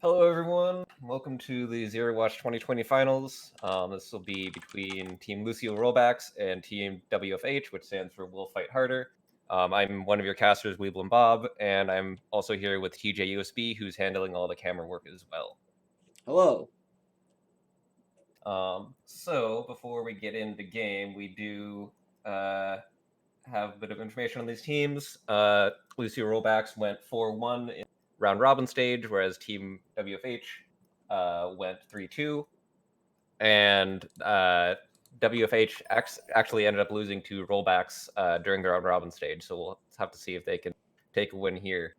Hello, everyone. Welcome to the Zerowatch 2020 finals. This will be between Team Lucio Rollbacks and Team WFH, which stands for We'll Fight Harder. I'm one of your casters, Weeble and Bob, and I'm also here with TJ USB, who's handling all the camera work as well. Hello. So before we get into game, we do have a bit of information on these teams. Lucio Rollbacks went 4-1 in round robin stage, whereas Team WFH went 3-2, and WFH actually ended up losing to Rollbacks during the round robin stage. So we'll have to see if they can take a win here.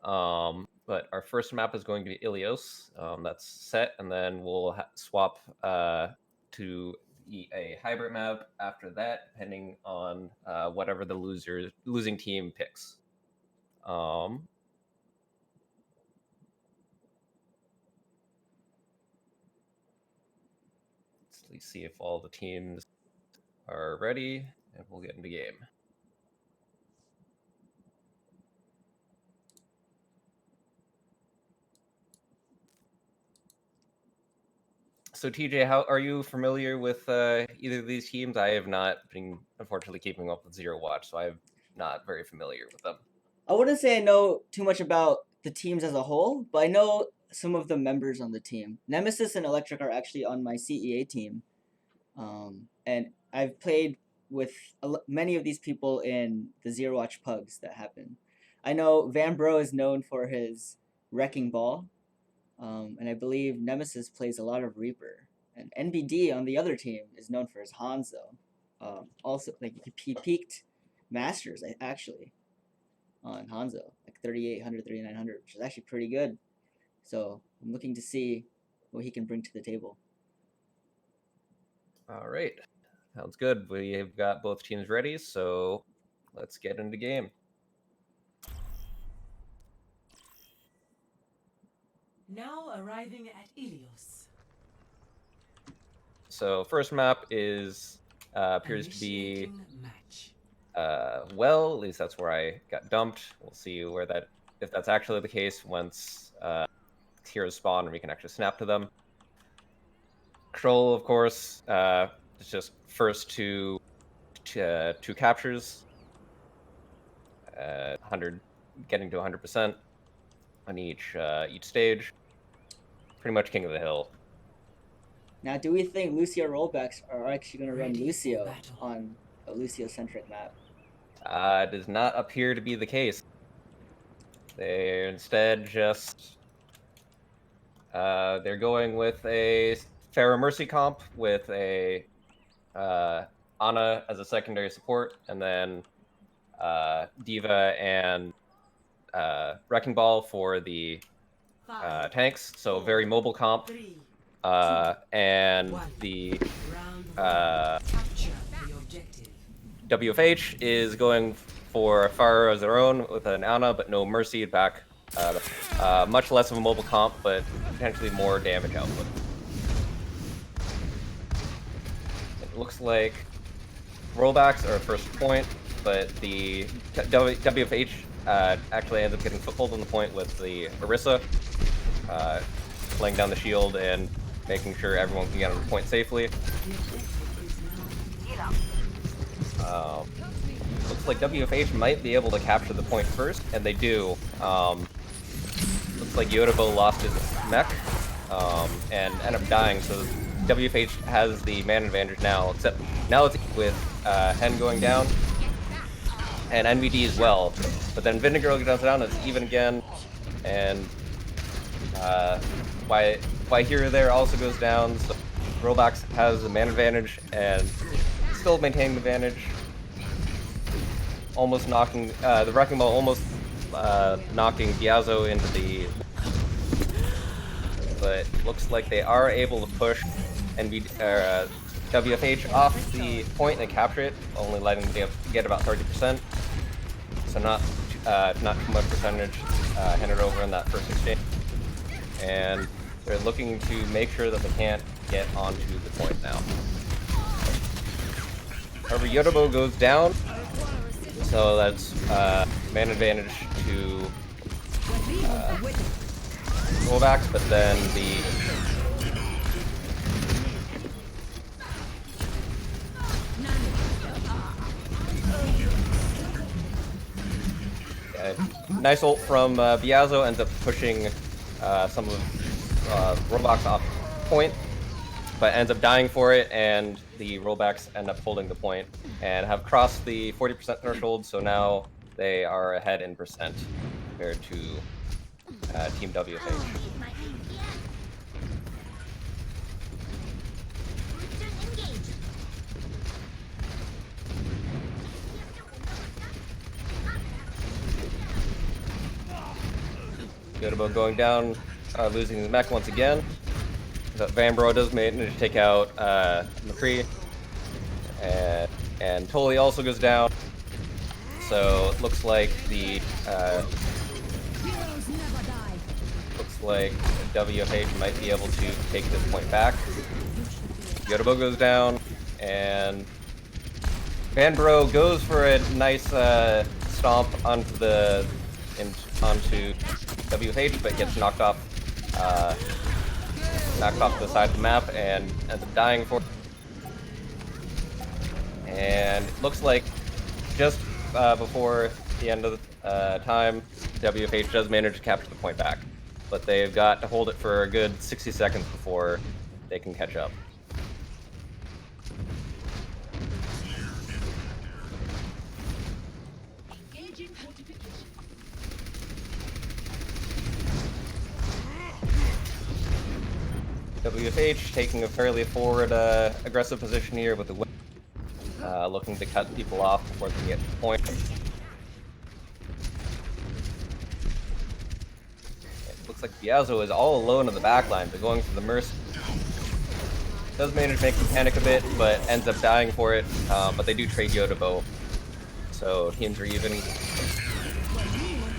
But our first map is going to be Ilios. That's set, and then we'll swap to a hybrid map after that, depending on whatever the losing team picks. Let's see if all the teams are ready, and we'll get into game. So TJ, how are you familiar with either of these teams? I have not been, unfortunately, keeping up with Zerowatch, so I'm not very familiar with them. I wouldn't say I know too much about the teams as a whole, but I know some of the members on the team. Nemesis and Electric are actually on my CEA team. And I've played with many of these people in the Zerowatch pugs that happen. I know Van Bro is known for his Wrecking Ball, and I believe Nemesis plays a lot of Reaper. And NBD on the other team is known for his Hanzo. Also, like he peaked Masters actually on Hanzo, like 3,800, 3,900, which is actually pretty good. So I'm looking to see what he can bring to the table. All right, sounds good. We've got both teams ready, so let's get into game. Now arriving at Ilios. So first map is appears to be well, at least that's where I got dumped. We'll see where if that's actually the case once heroes spawn and we can actually snap to them. Troll, of course, is just first two captures, 100, getting to 100% on each stage. Pretty much king of the hill. Now, do we think Lucio Rollbacks are actually going to run Lucio on a Lucio-centric map? Does not appear to be the case. They're instead just they're going with a Pharah Mercy comp with a Ana as a secondary support, and then Diva and Wrecking Ball for the tanks. So very mobile comp. And the WFH is going for Pharah as their own with an Ana, but no Mercy back. Much less of a mobile comp, but potentially more damage output. It looks like rollbacks are first point, but the WFH actually ends up getting foothold on the point with the Orisa, laying down the shield and making sure everyone can get on the point safely. Looks like WFH might be able to capture the point first, and they do. Looks like Yodobo lost his mech and ended up dying, so WFH has the man advantage now, except now it's with Hen going down and NVD as well. But then Vinegar goes down, it's even again, and why here or there also goes down. So Rollbacks has the man advantage and still maintaining the advantage. Almost knocking the Wrecking Ball, almost knocking Diazo into the. But looks like they are able to push WFH off the point and capture it, only letting them get about 30%. So not too much percentage handed over in that first exchange. And they're looking to make sure that they can't get onto the point now. However, Yodobo goes down, so that's man advantage to Rollbacks, but then the nice ult from Biazzo ends up pushing some of Rollbacks off point, but ends up dying for it, and the Rollbacks end up holding the point and have crossed the 40% threshold, so now they are ahead in percent compared to Team WFH. Yotobo going down, losing his mech once again. But Vanbro does manage to take out McCree, and Tolly also goes down. So it looks like WFH might be able to take this point back. Yotobo goes down, and Vanbro goes for a nice stomp onto WFH, but gets knocked off the side of the map and ends up dying for it. And it looks like just before the end of the time, WFH does manage to capture the point back, but they've got to hold it for a good 60 seconds before they can catch up. WFH taking a fairly forward, aggressive position here with the whip, looking to cut people off before they get to the point. It looks like Biazzo is all alone in the backline, but going for the Mercy. Does manage to make him panic a bit, but ends up dying for it, but they do trade Yotobo, so teams are even.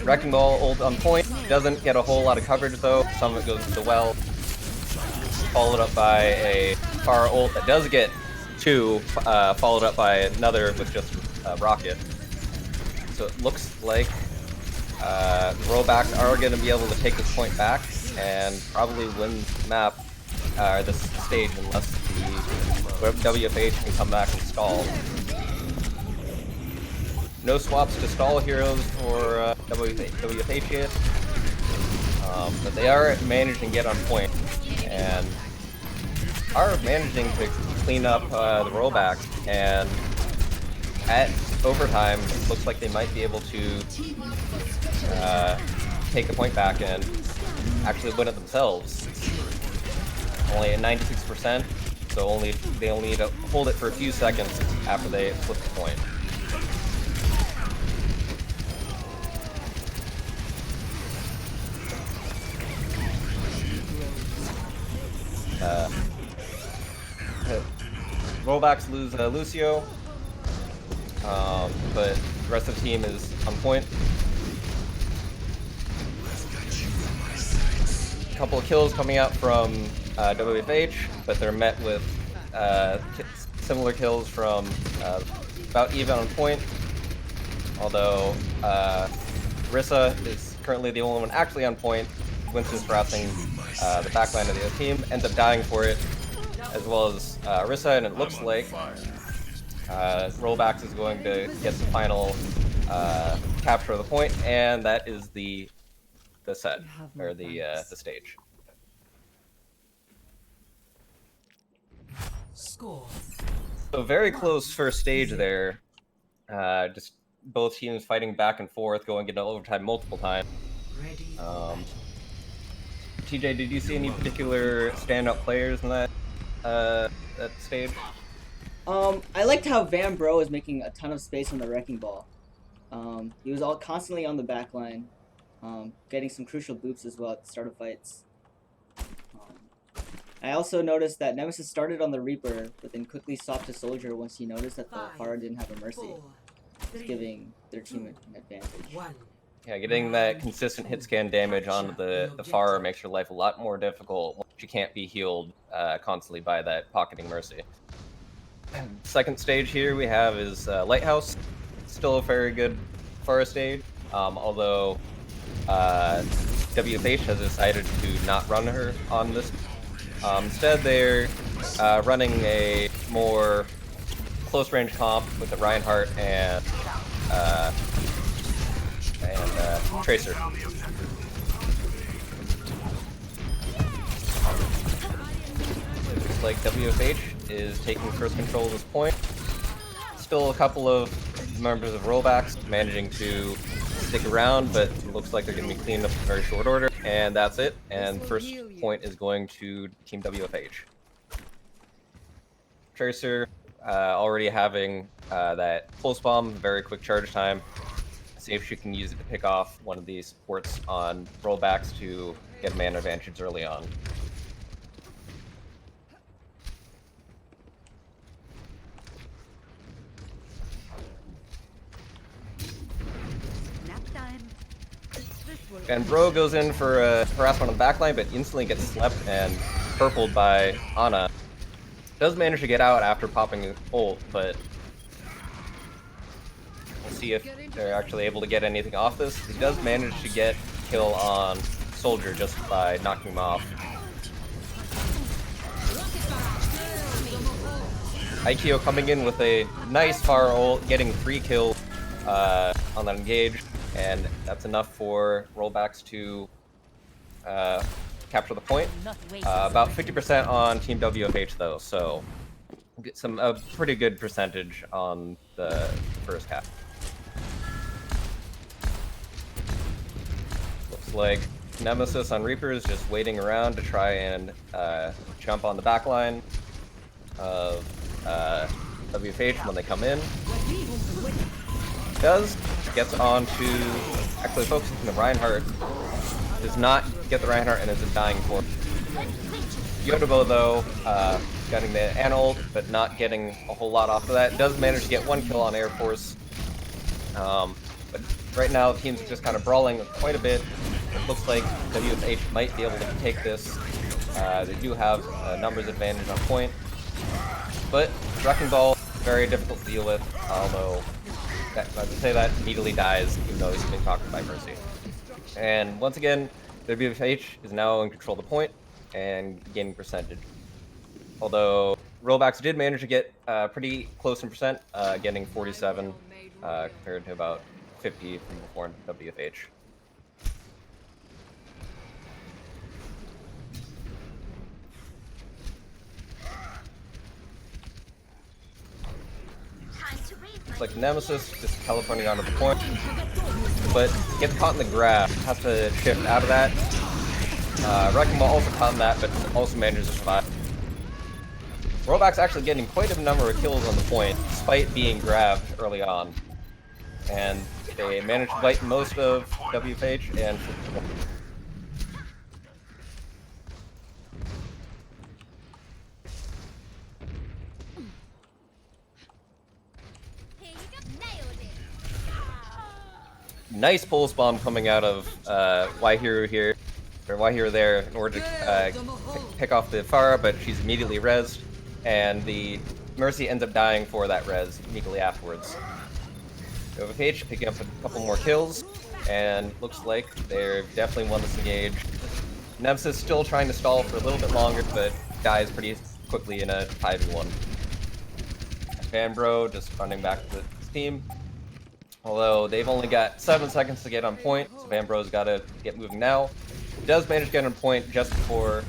Wrecking Ball ult on point, doesn't get a whole lot of coverage though, some of it goes to the well. Followed up by a far ult that does get 2, followed up by another with just a rocket. So it looks like the Rollbacks are going to be able to take this point back and probably win the map, this stage, unless the WFH can come back and stall. No swaps to stall heroes for WFH yet, but they are managing to get on point and are managing to clean up the Rollbacks, and at overtime it looks like they might be able to take the point back and actually win it themselves. Only at 96%, so they only need to hold it for a few seconds after they flip the point. Rollbacks lose Lucio, but the rest of the team is on point. A couple of kills coming out from WFH, but they're met with similar kills from about even on point. Although Rissa is currently the only one actually on point. Winston's harassing the backline of the other team, ends up dying for it, as well as Rissa, and it looks like Rollbacks is going to get the final capture of the point, and that is the set, or the stage. Score. So very close first stage there. Just both teams fighting back and forth, going into overtime multiple times. TJ, did you see any particular standout players in that stage? I liked how Vanbro was making a ton of space on the Wrecking Ball. He was constantly on the back line, getting some crucial boops as well at the start of fights. I also noticed that Nemesis started on the Reaper, but then quickly swapped to Soldier once he noticed that the Pharah didn't have a Mercy, giving their team an advantage. Yeah, getting that consistent hit scan damage onto the Pharah makes your life a lot more difficult once you can't be healed constantly by that pocketing Mercy. Second stage here we have is Lighthouse. Still a very good Pharah stage, although WFH has decided to not run her on this. Instead, they're running a more close-range comp with the Reinhardt and Tracer. Looks like WFH is taking first control of this point. Still a couple of members of Rollbacks managing to stick around, but it looks like they're going to be cleaned up in very short order. And that's it. And first point is going to Team WFH. Tracer already having that pulse bomb, very quick charge time. See if she can use it to pick off one of these supports on rollbacks to get a man advantage early on. And Bro goes in for a harassment on the backline, but instantly gets slept and purpled by Ana. Does manage to get out after popping his ult, but we'll see if they're actually able to get anything off this. He does manage to get a kill on Soldier just by knocking him off. Aikyo coming in with a nice far ult, getting 3 kills on that engage. And that's enough for rollbacks to capture the point. About 50% on Team WFH though, so get a pretty good percentage on the first half. Looks like Nemesis on Reaper is just waiting around to try and jump on the back line of WFH when they come in. Gets on to actually focusing on the Reinhardt. Does not get the Reinhardt and is dying for it. Yotobo though, getting the Ana ult, but not getting a whole lot off of that. Does manage to get 1 kill on Air Force. But right now the teams are just kind of brawling quite a bit. It looks like WFH might be able to take this. They do have a numbers advantage on point. But Wrecking Ball, very difficult to deal with, although I would say that immediately dies, even though he's being conquered by Mercy. And once again, WFH is now in control of the point and gaining percentage. Although Rollbacks did manage to get pretty close in percent, getting 47 compared to about 50 from before in WFH. Looks like Nemesis just teleporting onto the point, but gets caught in the grab. Has to shift out of that. Wrecking Ball also caught in that, but also manages to survive. Rollback's actually getting quite a number of kills on the point, despite being grabbed early on. And they managed to fight most of WFH and nice pulse bomb coming out of Yhero here, or Yhero there, in order to pick off the Pharah, but she's immediately rezzed, and the Mercy ends up dying for that res immediately afterwards. WFH picking up a couple more kills, and looks like they've definitely won this engage. Nemesis still trying to stall for a little bit longer, but dies pretty quickly in a 5v1. Vanbro just running back to his team. Although they've only got 7 seconds to get on point, so Vanbro's got to get moving now. He does manage to get on point just before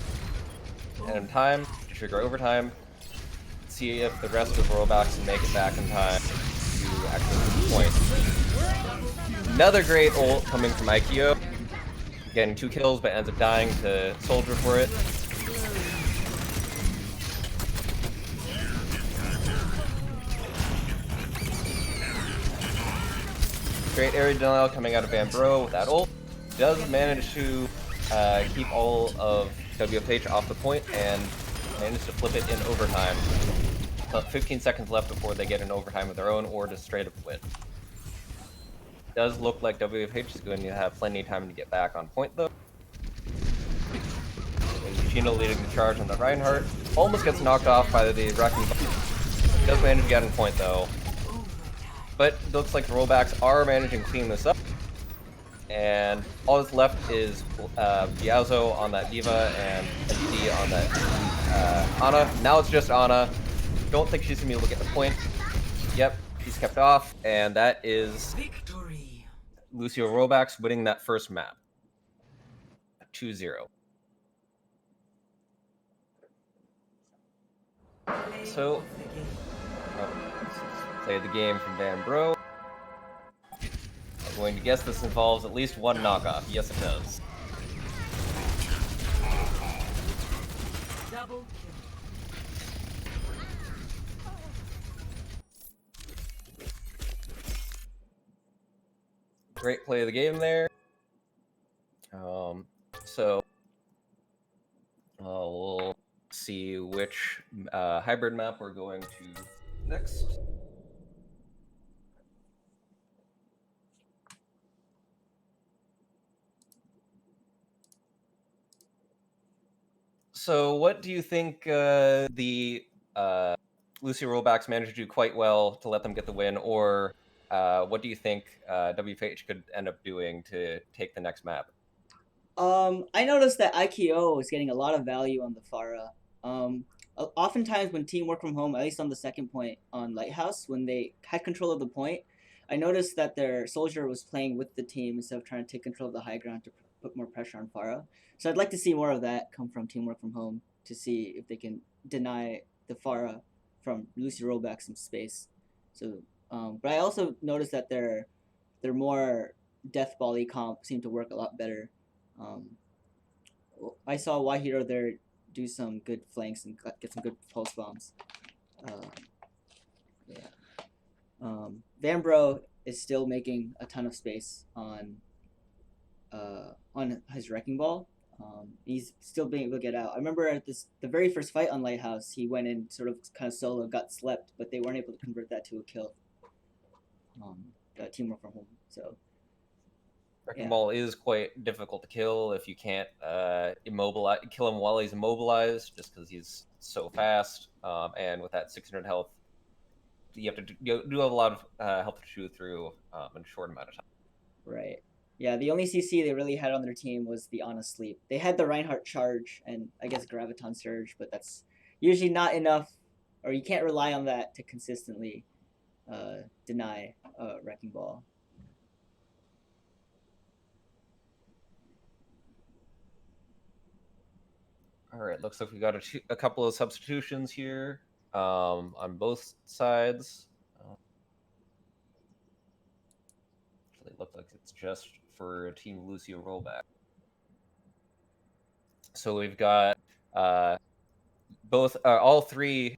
end time to trigger overtime. See if the rest of the rollbacks can make it back in time to actually move the point. Another great ult coming from Aikyo, getting 2 kills but ends up dying to Soldier for it. Great area denial coming out of Vanbro with that ult. Does manage to keep all of WFH off the point and manage to flip it in overtime. About 15 seconds left before they get an overtime of their own or just straight up win. Does look like WFH is going to have plenty of time to get back on point though. Chino leading the charge on the Reinhardt. Almost gets knocked off by the Wrecking Ball. Does manage to get on point though. But it looks like the rollbacks are managing to clean this up. and all that's left is Biazo on that Diva and D on that Ana. Now it's just Ana. Don't think she's gonna be able to get the point. Yep, she's kept off, and that is Victory. Lucio Rollbacks winning that first map. 2-0. So, play the game from Van Bro. I'm going to guess this involves at least one knockoff. Yes, it does. Double kill. Great play of the game there. So we'll see which hybrid map we're going to next. So what do you think the Lucio Rollbacks managed to do quite well to let them get the win, or what do you think WFH could end up doing to take the next map? I noticed that IKO is getting a lot of value on the Pharah. Oftentimes when team work from home, at least on the second point on Lighthouse, when they had control of the point, I noticed that their soldier was playing with the team instead of trying to take control of the high ground to put more pressure on Pharah. So I'd like to see more of that come from teamwork from home to see if they can deny the Pharah from Lucy Rollback some space. So, but I also noticed that their more death volley comp seemed to work a lot better. I saw Wahiro there do some good flanks and get some good pulse bombs. Yeah. Vanbro is still making a ton of space on his wrecking ball. He's still being able to get out. I remember at the very first fight on Lighthouse, he went in sort of kind of solo, got slept, but they weren't able to convert that to a kill. Teamwork from home. So Wrecking Ball is quite difficult to kill if you can't kill him while he's immobilized, just because he's so fast. And with that 600 health, you have to do a lot of health to chew through in a short amount of time. Right. Yeah, the only CC they really had on their team was the Ana Sleep. They had the Reinhardt Charge and I guess Graviton Surge, but that's usually not enough, or you can't rely on that to consistently deny Wrecking Ball. All right, looks like we got a couple of substitutions here on both sides. Actually, it looks like it's just for Team Lucio Rollback. So we've got all three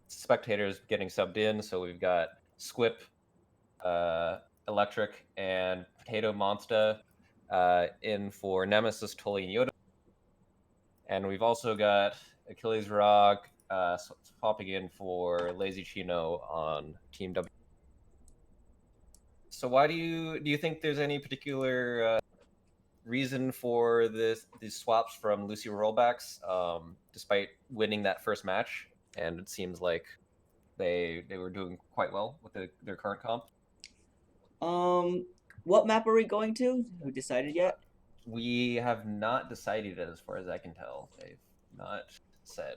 spectators getting subbed in. So we've got Squip, Electric, and Potato Monster in for Nemesis, Tully, and Yoda. And we've also got Achilles Rock popping in for Lazy Chino on Team W. So why do you think there's any particular reason for these swaps from Lucy Rollbacks, despite winning that first match? And it seems like they were doing quite well with their current comp. What map are we going to? Who decided yet? We have not decided as far as I can tell. They've not said.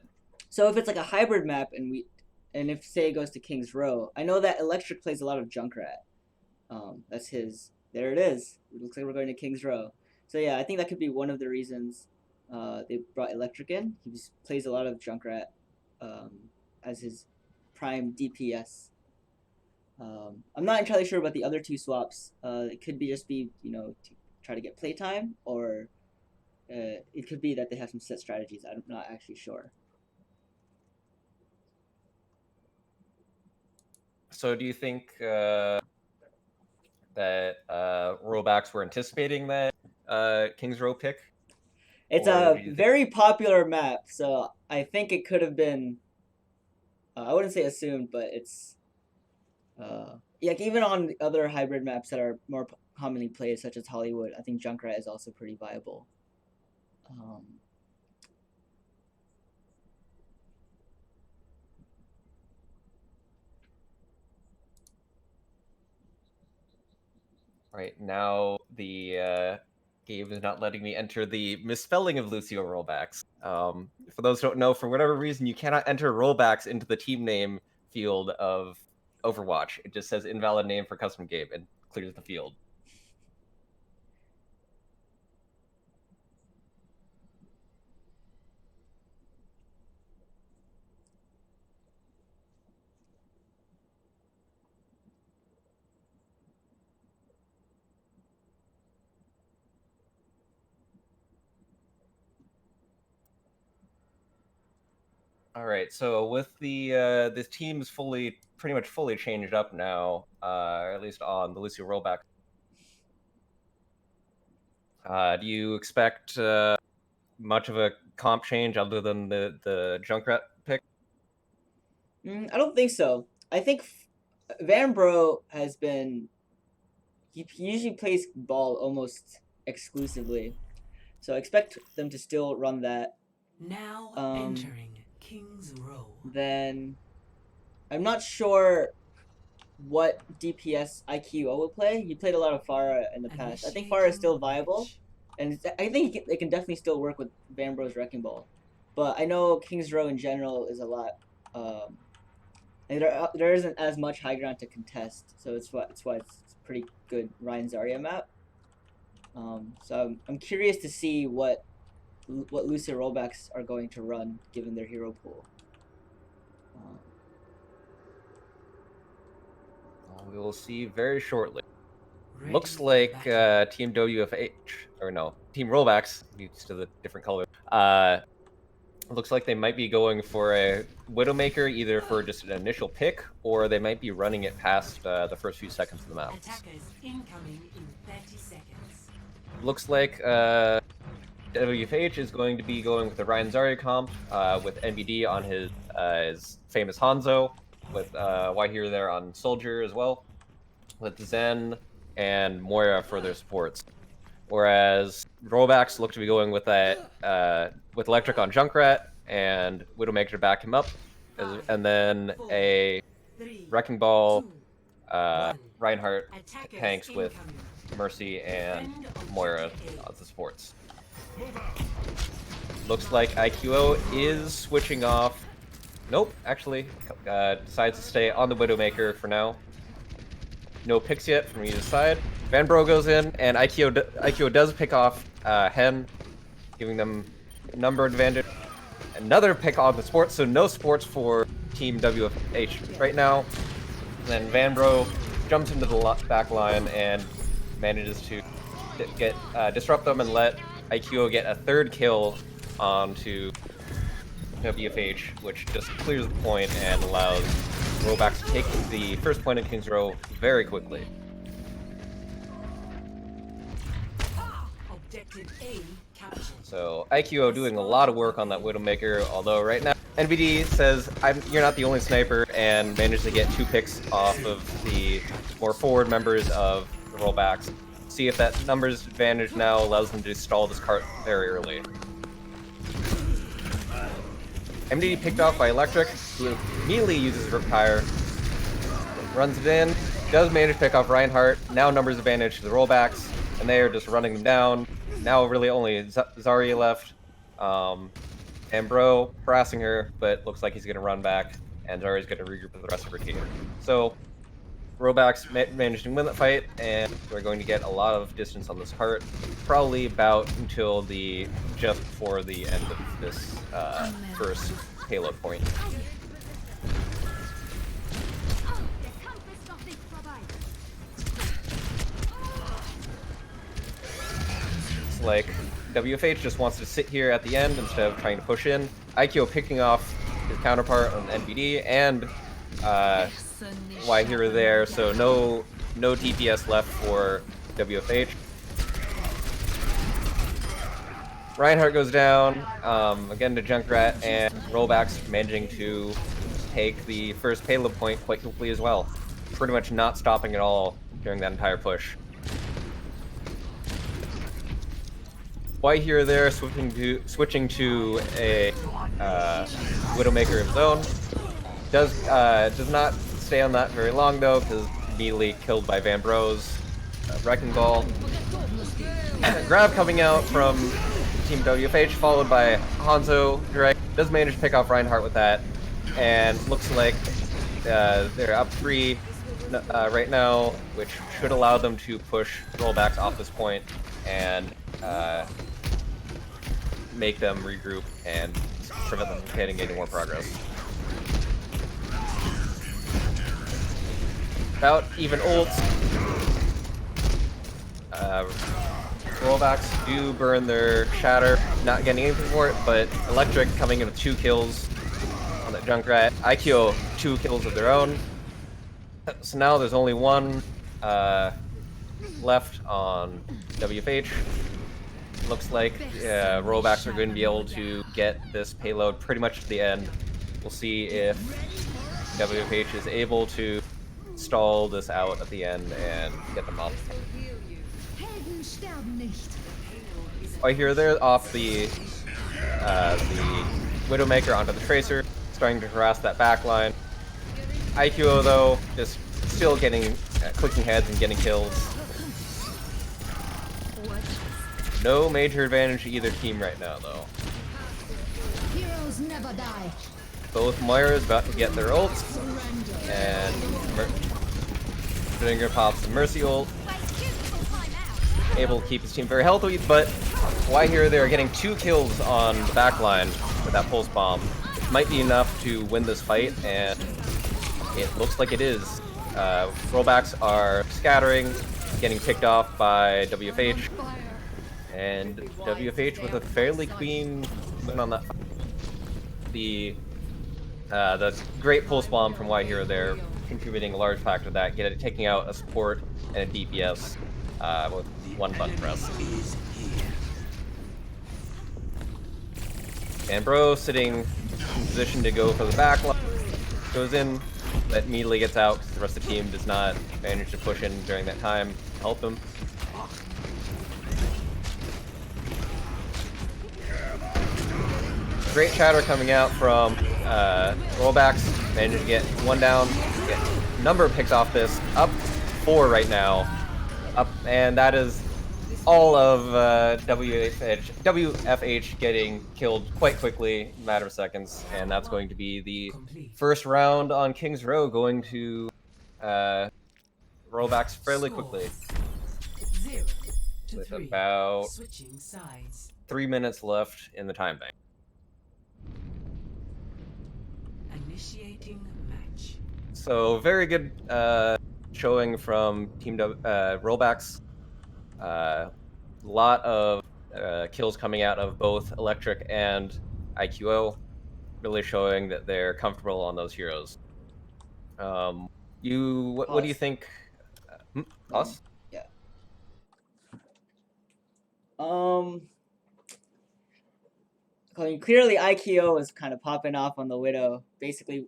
So if it's like a hybrid map and if say it goes to King's Row, I know that Electric plays a lot of Junkrat. That's his. There it is. It looks like we're going to King's Row. So yeah, I think that could be one of the reasons they brought Electric in. He just plays a lot of Junkrat as his prime DPS. I'm not entirely sure about the other two swaps. It could be to try to get playtime, or it could be that they have some set strategies. I'm not actually sure. So do you think that Rollbacks were anticipating that King's Row pick? It's a very popular map, so I think it could have been. I wouldn't say assumed, but it's. Even on other hybrid maps that are more commonly played, such as Hollywood, I think Junkrat is also pretty viable. Right now, the game is not letting me enter the misspelling of Lucio Rollbacks. For those who don't know, for whatever reason, you cannot enter Rollbacks into the team name field of Overwatch. It just says invalid name for custom game and clears the field. All right, so with the this team's pretty much fully changed up now, or at least on the Lucio rollback. Do you expect much of a comp change other than the Junkrat pick? I don't think so. I think Vanbro has been. He usually plays ball almost exclusively, so I expect them to still run that. Now entering King's Row. Then I'm not sure what DPS IQO will play. He played a lot of Pharah in the past. I think Pharah is still viable, and I think it can definitely still work with Vanbro's Wrecking Ball. But I know King's Row in general is a lot. And there isn't as much high ground to contest, so it's why it's pretty good Ryan Zarya map. So I'm curious to see what Lucio Rollbacks are going to run given their hero pool. We will see very shortly. Looks like Team WFH, or no, Team Rollbacks, used to the different color. Looks like they might be going for a Widowmaker, either for just an initial pick, or they might be running it past the first few seconds of the map. Attackers incoming in 30 seconds. Looks like WFH is going to be going with the Ryan Zarya comp, with NBD on his famous Hanzo, with Wahir there on Soldier as well, with Zen and Moira for their supports. Whereas Rollbacks look to be going with with Electric on Junkrat and Widowmaker to back him up, and then a Wrecking Ball, Reinhardt tanks with Mercy and Moira as the supports. Looks like IQO is switching off. Nope, actually, decides to stay on the Widowmaker for now. No picks yet from either side. Vanbro goes in, and IQO does pick off Hen, giving them number advantage. Another pick on the sports, so no sports for Team WFH right now. Then Vanbro jumps into the back line and manages to disrupt them and let IQO get a third kill onto WFH, which just clears the point and allows Rollbacks to take the first point in King's Row very quickly. So IQO doing a lot of work on that Widowmaker, although right now NBD says you're not the only sniper, and managed to get 2 picks off of the more forward members of the Rollbacks. See if that numbers advantage now allows them to stall this cart very early. MD picked off by Electric, who immediately uses Riptire, runs it in, does manage to pick off Reinhardt, now numbers advantage to the Rollbacks, and they are just running them down. Now really only Zarya left, and Bro harassing her, but looks like he's going to run back, and Zarya's going to regroup with the rest of her team. So, Rollbacks managed to win that fight, and we're going to get a lot of distance on this cart, probably about until just before the end of this first payload point. It's like WFH just wants to sit here at the end instead of trying to push in. IQO picking off his counterpart on NBD, and Wahir there, so no DPS left for WFH. Reinhardt goes down, again to Junkrat, and Rollbacks managing to take the first payload point quite quickly as well. Pretty much not stopping at all during that entire push. Wahir there, switching to a Widowmaker of his own. Does not stay on that very long though, because immediately killed by Vanbro's. Wrecking Ball. Grab coming out from Team WFH, followed by Hanzo. Direct does manage to pick off Reinhardt with that, and looks like they're up 3 right now, which should allow them to push Rollbacks off this point and make them regroup and prevent them from getting any more progress. About even ults. Rollbacks do burn their Shatter, not getting anything for it, but Electric coming in with 2 kills on that Junkrat. IQO 2 kills of their own. So now there's only 1 left on WFH. Looks like Rollbacks are going to be able to get this payload pretty much to the end. We'll see if WFH is able to stall this out at the end and get them off. I hear they're off the Widowmaker onto the Tracer, starting to harass that backline. IQO though, just still getting clicking heads and getting kills. No major advantage to either team right now though. Heroes never die. Both Moira's about to get their ults, and Finger pops the Mercy ult. Able to keep his team very healthy, but why here they're getting 2 kills on the backline with that pulse bomb. It might be enough to win this fight, and it looks like it is. Rollbacks are scattering, getting picked off by WFH, and WFH with a fairly clean win on that fight. The great pulse bomb from Why Hero there, contributing a large factor to that, taking out a support and a DPS with 1 button press. And Bro sitting in position to go for the backline, goes in, but immediately gets out because the rest of the team does not manage to push in during that time to help him. Great chatter coming out from Rollbacks. Managed to get 1 down, get a number of picks off this. Up 4 right now. Up, and that is all of WFH getting killed quite quickly in a matter of seconds. And that's going to be the first round on King's Row, going to Rollbacks fairly quickly. 0 to With 3. about Switching sides. 3 minutes left in the time bank. Initiating match. So very good showing from Team Rollbacks. A lot of kills coming out of both Electric and IQO, really showing that they're comfortable on those heroes. What do you think? Us? Yeah. I mean, clearly IQO is kind of popping off on the Widow, basically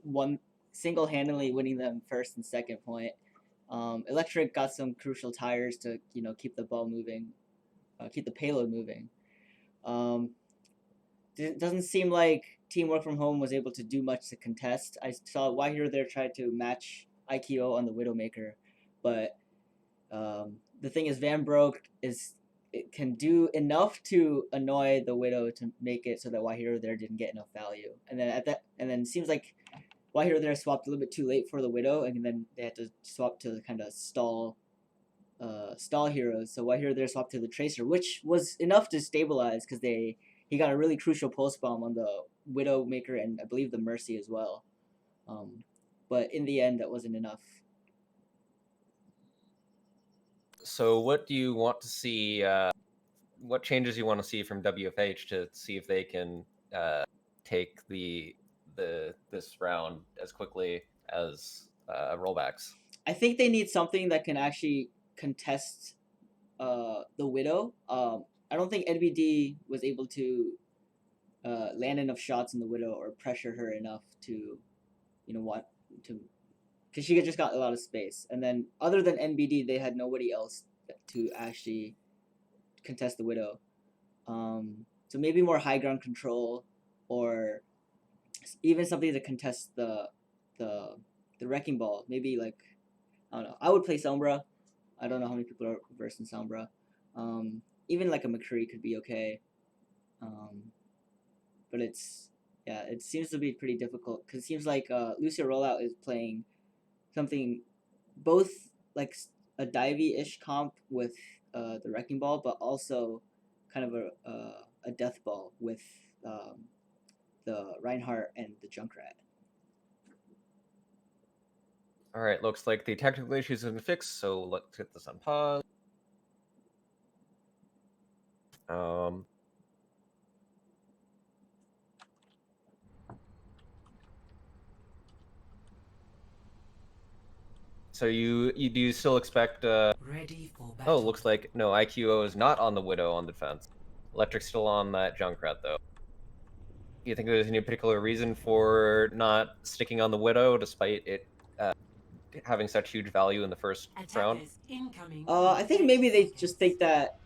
single-handedly winning them first and second point. Electric got some crucial tires to keep the ball moving, keep the payload moving. It doesn't seem like Team Work From Home was able to do much to contest. I saw Why Hero there tried to match IQO on the Widowmaker, but the thing is, Van Broek it can do enough to annoy the Widow to make it so that Why Hero there didn't get enough value. And then it seems like Why Hero there swapped a little bit too late for the Widow, and then they had to swap to kind of stall heroes. So Why Hero there swapped to the Tracer, which was enough to stabilize because he got a really crucial pulse bomb on the Widowmaker and I believe the Mercy as well. But in the end, that wasn't enough. So what do you want to see? What changes you want to see from WFH to see if they can take this round as quickly as Rollbacks? I think they need something that can actually contest the Widow. I don't think NBD was able to land enough shots in the Widow or pressure her enough to, because she just got a lot of space. And then other than NBD, they had nobody else to actually contest the Widow. So maybe more high ground control, or even something to contest the Wrecking Ball. Maybe like, I don't know. I would play Sombra. I don't know how many people are versed in Sombra. Even like a McCree could be okay. But it seems to be pretty difficult because it seems like Lucio Rollout is playing something both like a divey-ish comp with the Wrecking Ball, but also kind of a Death Ball with the Reinhardt and the Junkrat. All right, looks like the technical issues have been fixed, so let's get this on pause. So you do still expect? Ready for battle. Oh, looks like no, IQO is not on the Widow on defense. Electric's still on that Junkrat though. You think there's any particular reason for not sticking on the Widow despite it having such huge value in the first round? Attackers incoming. I think maybe they just think that,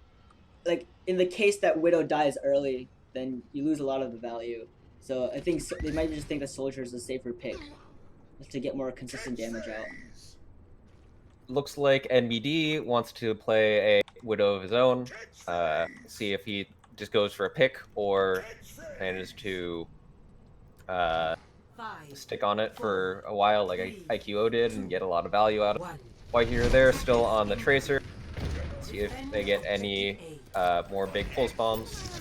like, in the case that Widow dies early, then you lose a lot of the value. So I think they might just think that Soldier is a safer pick to get more consistent damage out. Looks like NBD wants to play a Widow of his own. See if he just goes for a pick or manages to stick on it for a while like IQO did and get a lot of value out of it. While here they're still on the Tracer. See if they get any more big pulse bombs.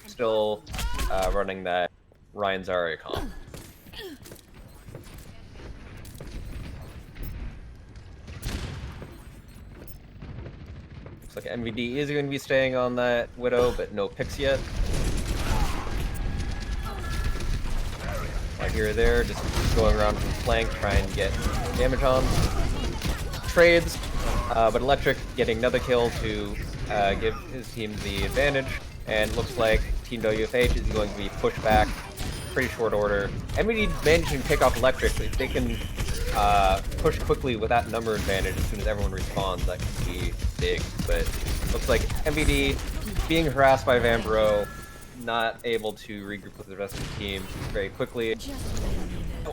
Still running that Ryan Zarya comp. Looks like MVD is going to be staying on that Widow, but no picks yet. Right here or there, just going around from flank, trying to get damage on. Trades, but Electric getting another kill to give his team the advantage. And looks like Team WFH is going to be pushed back pretty short order. MVD managing to pick off Electric. If they can push quickly with that number advantage as soon as everyone respawns, that could be big. But looks like MVD being harassed by Vanbro, not able to regroup with the rest of the team very quickly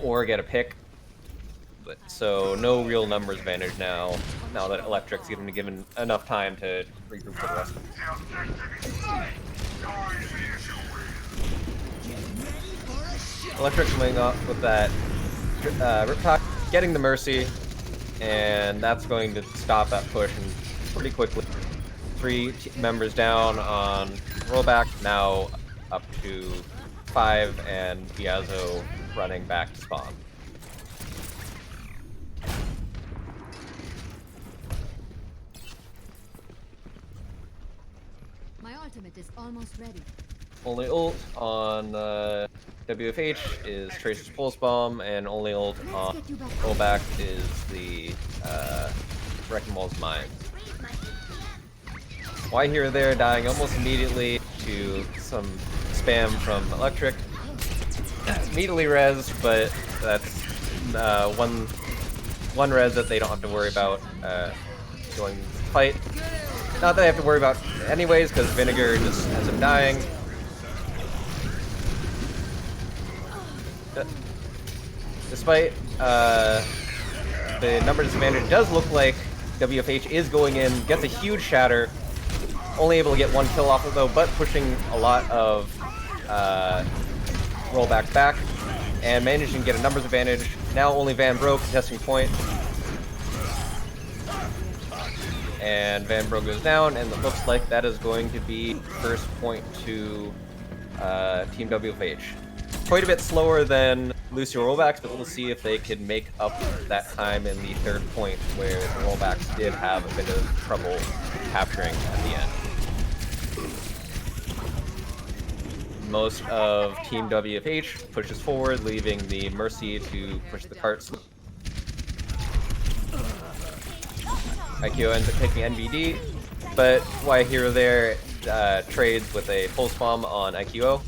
or get a pick. But so no real numbers advantage now that Electric's given enough time to regroup with the rest of them. Electric coming up with that Riptide, getting the Mercy, and that's going to stop that push pretty quickly. 3 members down on Rollbacks, now up to 5, and Biazo running back to spawn. My ultimate is almost ready. Only ult on WFH is Tracer's Pulse Bomb, and only ult on Rollback is the Wrecking Ball's Mine. Why here or there, dying almost immediately to some spam from Electric. Immediately res, but that's one res that they don't have to worry about going to fight. Not that I have to worry about anyways, because Vinegar just ends up dying. Despite the number disadvantage, it does look like WFH is going in, gets a huge shatter, only able to get 1 kill off of though, but pushing a lot of Rollbacks back, and managing to get a numbers advantage. Now only Vanbro contesting point. And Vanbro goes down, and it looks like that is going to be first point to Team WFH. Quite a bit slower than Lucio Rollbacks, but we'll see if they can make up that time in the 3rd point where the Rollbacks did have a bit of trouble capturing at the end. Most of Team WFH pushes forward, leaving the Mercy to push the carts. IQO ends up taking NBD, but why here or there trades with a pulse bomb on IQO.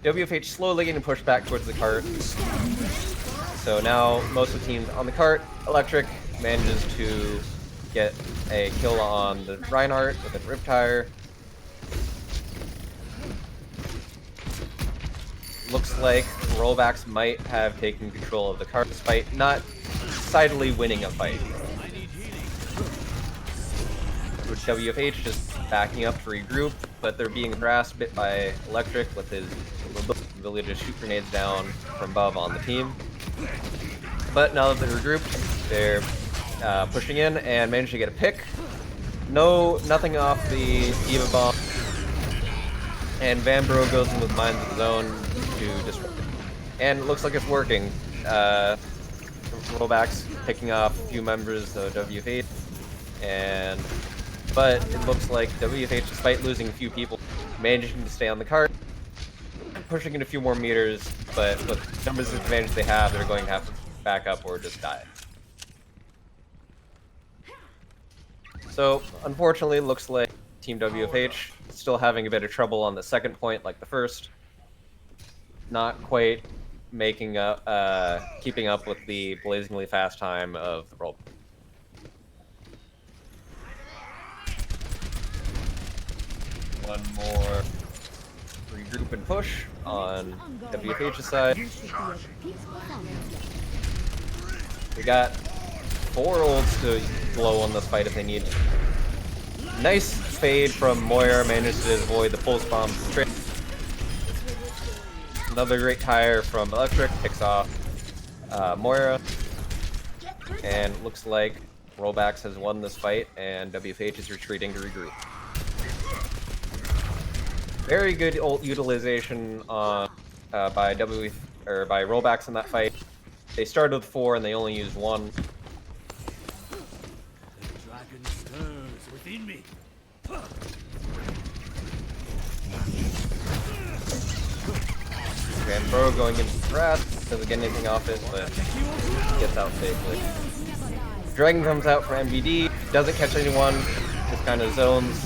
WFH slowly getting pushed back towards the cart. So now most of the teams on the cart. Electric manages to get a kill on the Reinhardt with a Riptire. Looks like Rollbacks might have taken control of the cart despite not decidedly winning a fight. With WFH just backing up to regroup, but they're being harassed a bit by Electric with his ability to shoot grenades down from above on the team. But now that they're regrouped, they're pushing in and manage to get a pick. Nothing off the Diva Bomb. And Van Bro goes in with Mines of his own to disrupt it. And it looks like it's working. Rollbacks picking off a few members of WFH. But it looks like WFH, despite losing a few people, managing to stay on the cart, pushing in a few more meters, but with the numbers of advantage they have, they're going to have to back up or just die. So, unfortunately, it looks like Team WFH still having a bit of trouble on the second point like the first. Not quite making up, keeping up with the blazingly fast time of the roll. One more regroup and push on WFH's side. We got 4 ults to blow on this fight if they need. Nice fade from Moira, managed to avoid the pulse bomb straight. Another great tire from Electric, picks off Moira. And it looks like Rollbacks has won this fight and WFH is retreating to regroup. Very good ult utilization on by Rollbacks in that fight. They started with 4 and they only used 1. Dragon stirs within me. Van Bro going into the grass, doesn't get anything off it, but gets out safely. Dragon comes out for MVD, doesn't catch anyone, just kind of zones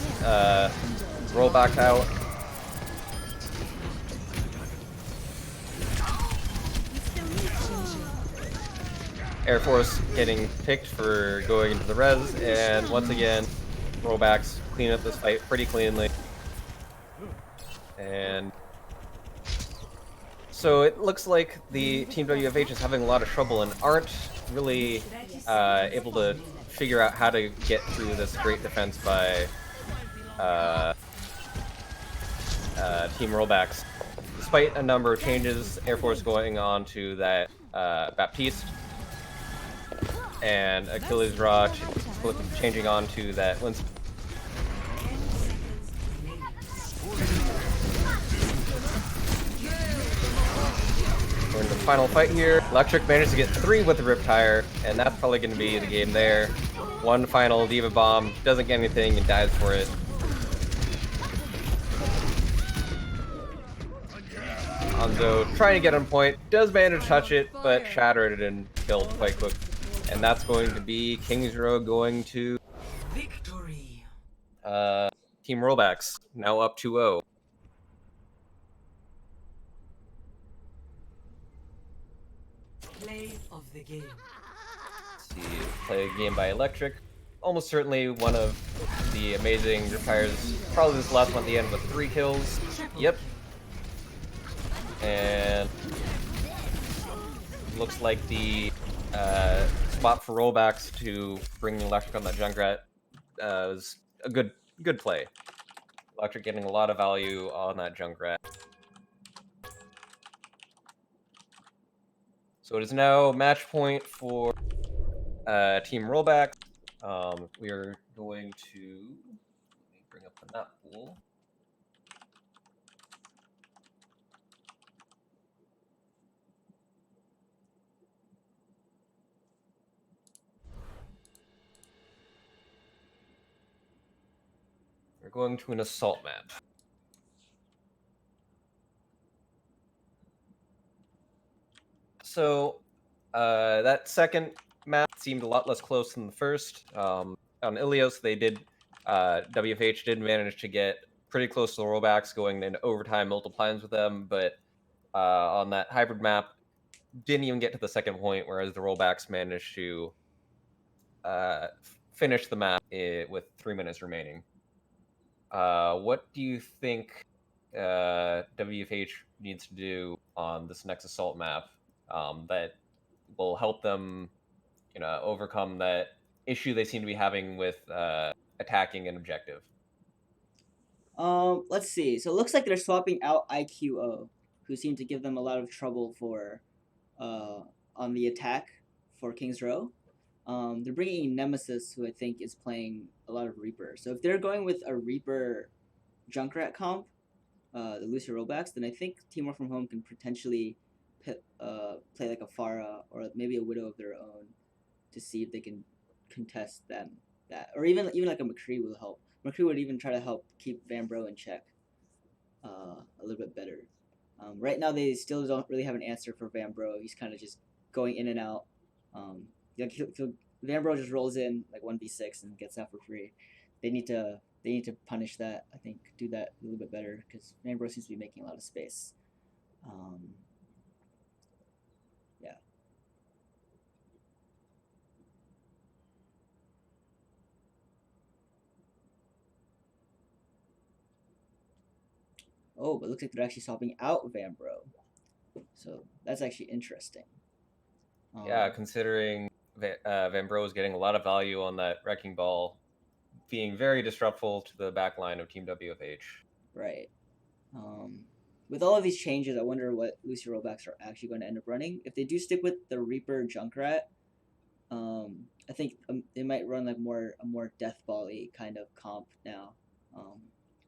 Rollback out. Air Force getting picked for going into the res, and once again, Rollbacks clean up this fight pretty cleanly. And so it looks like the Team WFH is having a lot of trouble and aren't really able to figure out how to get through this great defense by Team Rollbacks. Despite a number of changes, Air Force going on to that Baptiste, and Achilles Raw changing on to that Winston. We're in the final fight here. Electric managed to get 3 with the Rip Tire, and that's probably going to be the game there. One final Diva Bomb, doesn't get anything and dies for it. Anzo trying to get on point, does manage to touch it, but shattered it and killed quite quick. And that's going to be King's Row going to Victory. Team Rollbacks, now up 2-0. Play of the game. Let's see, play a game by Electric. Almost certainly one of the amazing repairs. Probably this last one at the end with 3 kills. Yep. And looks like the spot for Rollbacks to bring Electric on that Junkrat was a good play. Electric getting a lot of value on that Junkrat. So it is now match point for Team Rollbacks. We are going to let me bring up the map pool. We're going to an assault map. So that second map seemed a lot less close than the first. On Ilios, they did WFH did manage to get pretty close to the Rollbacks, going into overtime multiple times with them, but on that hybrid map, didn't even get to the second point, whereas the Rollbacks managed to finish the map with 3 minutes remaining. What do you think WFH needs to do on this next assault map that will help them overcome that issue they seem to be having with attacking an objective. Let's see. So it looks like they're swapping out IQO, who seemed to give them a lot of trouble for, on the attack for King's Row. They're bringing in Nemesis, who I think is playing a lot of Reaper. So if they're going with a Reaper Junkrat comp, the Lucio Rollbacks, then I think Team Work From Home can potentially play like a Pharah or maybe a Widow of their own to see if they can contest that, or even like a McCree will help. McCree would even try to help keep Van Bro in check a little bit better. Right now, they still don't really have an answer for Van Bro. He's kind of just going in and out. Van Bro just rolls in like 1v6 and gets out for free. They need to punish that. I think do that a little bit better because Van Bro seems to be making a lot of space. Yeah. Oh, but it looks like they're actually swapping out Van Bro. So that's actually interesting. Yeah, considering Van Bro is getting a lot of value on that Wrecking Ball, being very disruptful to the back line of Team WFH. Right. With all of these changes, I wonder what Lucio Rollbacks are actually going to end up running. If they do stick with the Reaper Junkrat, I think they might run like a more Death Ball-y kind of comp now,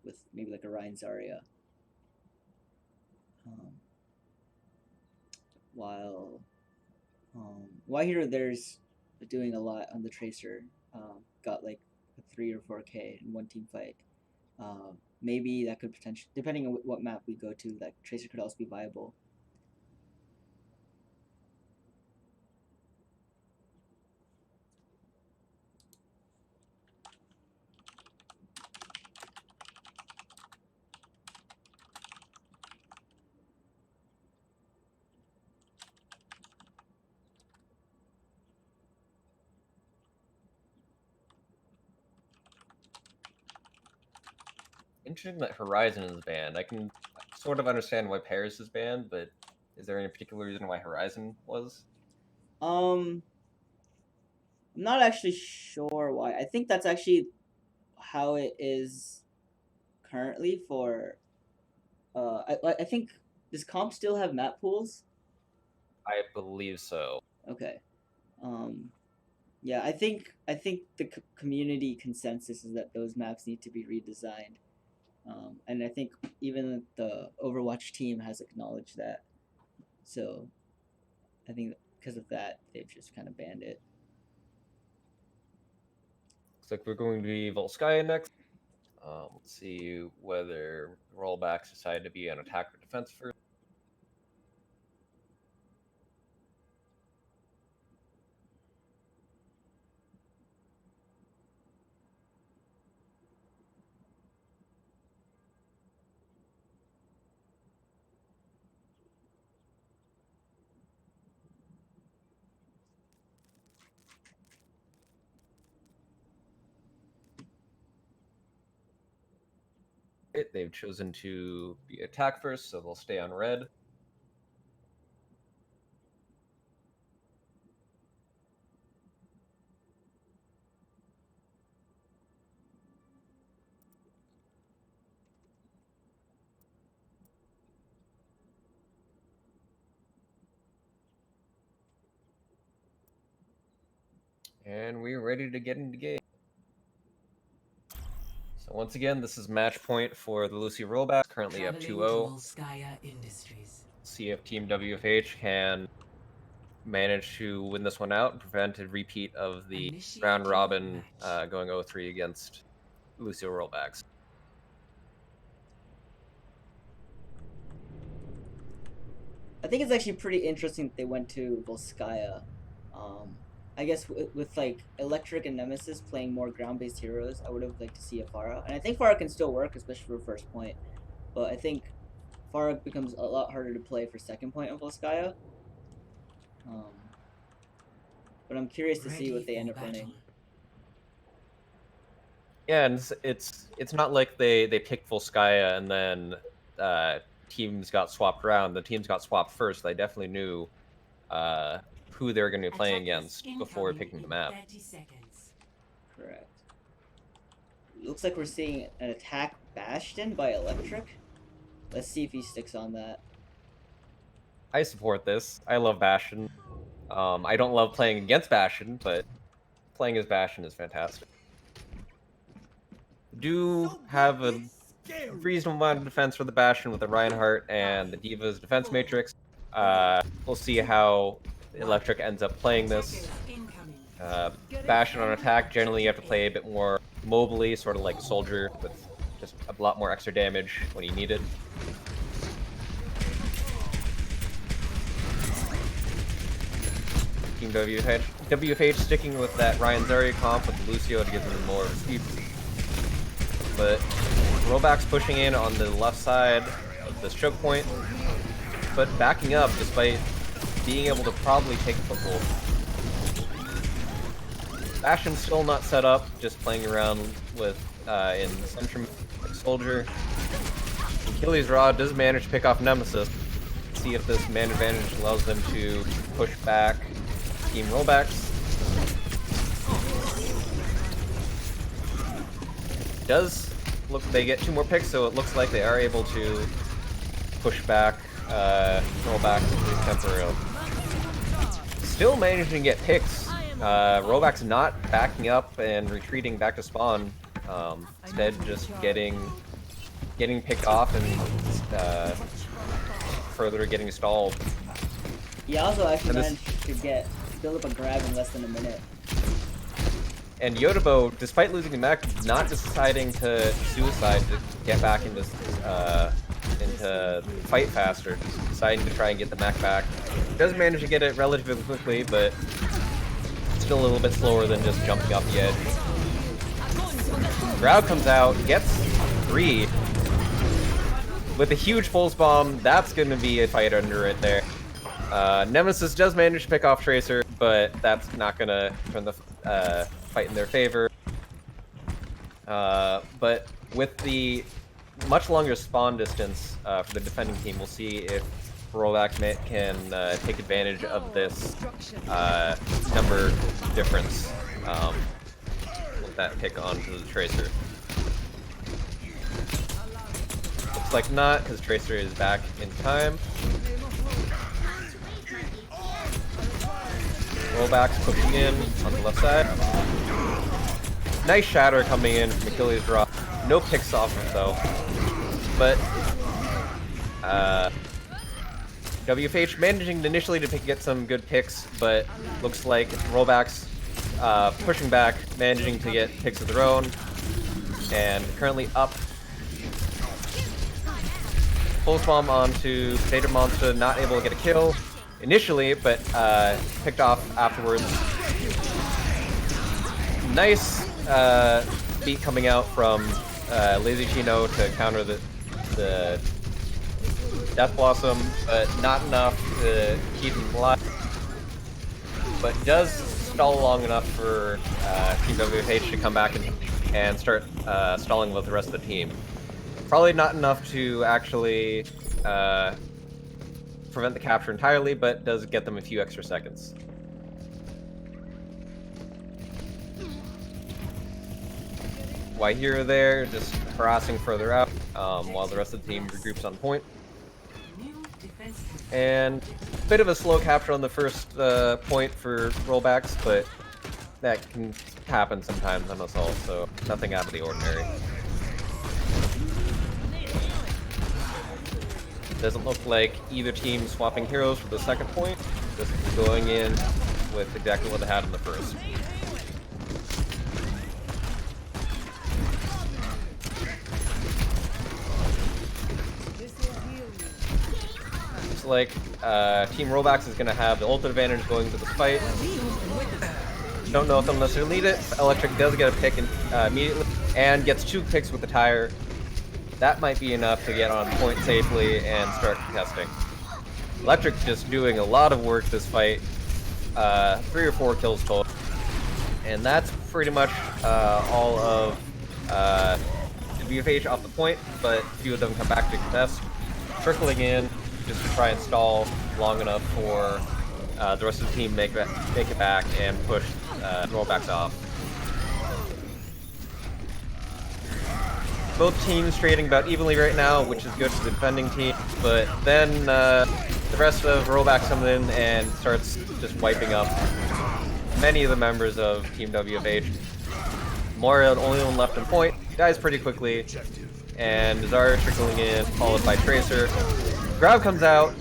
with maybe like a Ryan Zarya. While here there's doing a lot on the Tracer, got like a 3 or 4K in one team fight. Maybe that could potentially, depending on what map we go to, that Tracer could also be viable. Interesting that Horizon is banned. I can sort of understand why Paris is banned, but is there any particular reason why Horizon was? I'm not actually sure why. I think that's actually how it is currently for. I think, does comp still have map pools? I believe so. Okay. Yeah, I think the community consensus is that those maps need to be redesigned. And I think even the Overwatch team has acknowledged that. So I think because of that, they've just kind of banned it. Looks like we're going to be Volskaya next. Let's see whether Rollbacks decide to be an attack or defense first. They've chosen to be attack first, so they'll stay on red. And we're ready to get into game. So once again, this is match point for the Lucio Rollbacks, currently up 2-0. See if Team WFH can manage to win this one out and prevent a repeat of the round robin going 0-3 against Lucio Rollbacks. I think it's actually pretty interesting that they went to Volskaya. I guess with like Electric and Nemesis playing more ground-based heroes, I would have liked to see a Pharah. And I think Pharah can still work, especially for first point. But I think Pharah becomes a lot harder to play for second point of Volskaya. But I'm curious to see what they end up running. Yeah, and it's not like they picked Volskaya and then teams got swapped around. The teams got swapped first. They definitely knew who they're going to be playing against before picking the map. 30 seconds. Correct. Looks like we're seeing an attack Bastion by Electric. Let's see if he sticks on that. I support this. I love Bastion. I don't love playing against Bastion, but playing as Bastion is fantastic. Do have a reasonable amount of defense for the Bastion with the Reinhardt and the Diva's defense matrix. We'll see how Electric ends up playing this. Bastion on attack, generally you have to play a bit more mobily, sort of like Soldier, with just a lot more extra damage when you need it. Team WFH sticking with that Ryan Zarya comp with Lucio to give him more speed. But Rollbacks pushing in on the left side of this choke point, but backing up despite being able to probably take foothold. Bastion's still not set up, just playing around with in Centrum Soldier. Achilles Rod does manage to pick off Nemesis. Let's see if this man advantage allows them to push back Team Rollbacks. Does look they get 2 more picks, so it looks like they are able to push back Rollbacks at least temporarily. Still managing to get picks. Rollbacks not backing up and retreating back to spawn. Instead, just getting picked off and further getting stalled. He also actually managed to build up a grab in less than a minute. And Yodobo, despite losing the mech, not deciding to suicide to get back into fight faster, just deciding to try and get the mech back. Does manage to get it relatively quickly, but still a little bit slower than just jumping off the edge. Crowd comes out, gets 3. With a huge pulse bomb, that's going to be a fight under it there. Nemesis does manage to pick off Tracer, but that's not going to turn the fight in their favor. But with the much longer spawn distance for the defending team, we'll see if Rollbacks can take advantage of this number difference with that pick onto the Tracer. Looks like not, because Tracer is back in time. Rollbacks pushing in on the left side. Nice shatter coming in from Achilles drop. No picks off him though. But WFH managing initially to get some good picks, but looks like Rollbacks pushing back, managing to get picks of their own, and currently up. Pulse bomb onto Potato Monster, not able to get a kill initially, but picked off afterwards. Nice beat coming out from Lazy Chino to counter the Death Blossom, but not enough to keep him alive. But does stall long enough for Team WFH to come back and start stalling with the rest of the team. Probably not enough to actually prevent the capture entirely, but does get them a few extra seconds. Here or there, just harassing further out, while the rest of the team regroups on point. And a bit of a slow capture on the first point for Rollbacks, but that can happen sometimes on us all, so nothing out of the ordinary. Doesn't look like either team swapping heroes for the second point, just going in with exactly what they had in the first. Looks like Team Rollbacks is going to have the ult advantage going to the fight. Don't know if they'll necessarily need it. Electric does get a pick immediately, and gets 2 picks with the tire. That might be enough to get on point safely and start contesting. Electric just doing a lot of work this fight. 3 or 4 kills total. And that's pretty much all of WFH off the point, but a few of them come back to contest. Trickling in just to try and stall long enough for the rest of the team make it back and push Rollbacks off. Both teams trading about evenly right now, which is good for the defending team, but then the rest of Rollbacks comes in and starts just wiping up many of the members of Team WFH. Moria, the only one left in point, dies pretty quickly, and Zara trickling in, followed by Tracer. Grab comes out,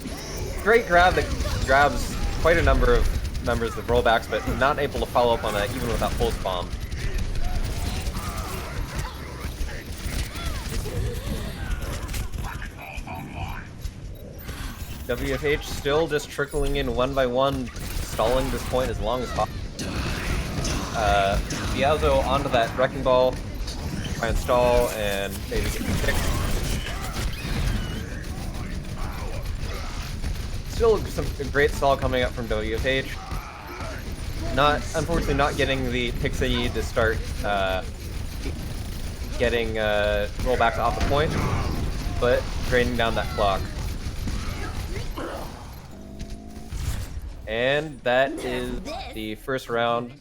great grab that grabs quite a number of members of Rollbacks, but not able to follow up on that even without pulse bomb. WFH still just trickling in one by one, stalling this point as long as possible. Diazo onto that Wrecking Ball, try and stall, and maybe get the pick. Still some great stall coming up from WFH. Unfortunately not getting the picks they need to start getting Rollbacks off the point, but draining down that clock. And that is the first round,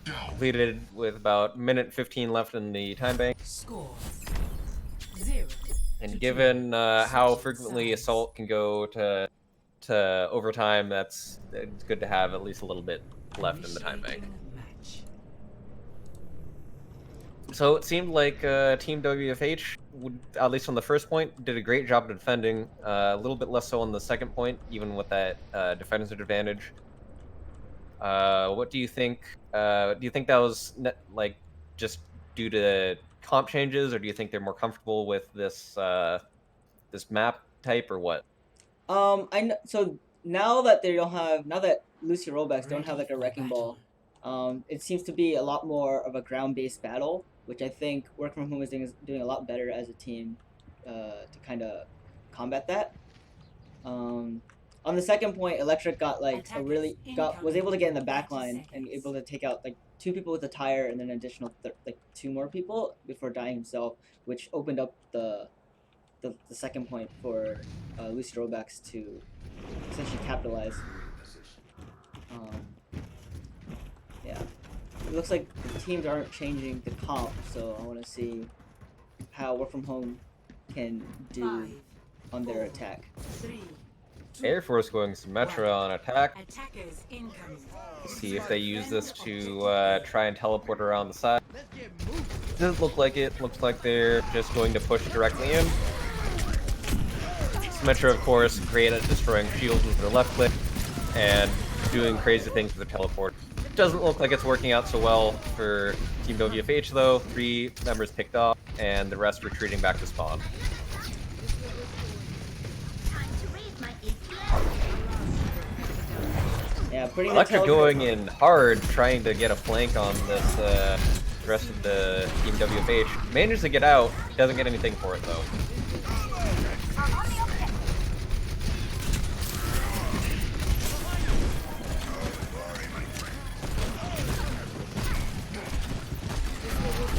completed with about minute 15 left in the time bank. Score 0. And given how frequently Assault can go to overtime, it's good to have at least a little bit left in the time bank. So it seemed like Team WFH, at least on the first point, did a great job of defending. A little bit less so on the second point, even with that defensive advantage. What do you think? Do you think that was like just due to comp changes, or do you think they're more comfortable with this this map type, or what? So now that Lucio Rollbacks don't have like a Wrecking Ball, it seems to be a lot more of a ground-based battle, which I think Work From Home is doing a lot better as a team to kind of combat that. On the second point, Electric got like was able to get in the back line and able to take out like 2 people with a tire and then an additional like 2 more people before dying himself, which opened up the second point for Lucio Rollbacks to essentially capitalize. Yeah. It looks like the teams aren't changing the comp, so I want to see how Work From Home can do on their attack. Air Force going Symmetra on attack. Attackers incoming. See if they use this to try and teleport around the side. Doesn't look like it. Looks like they're just going to push directly in. Symmetra, of course, great at destroying shields with their left click and doing crazy things with their teleport. Doesn't look like it's working out so well for Team WFH though. 3 members picked off, and the rest retreating back to spawn. Yeah, Electric going in hard, trying to get a flank on this rest of the Team WFH. Manages to get out, doesn't get anything for it though.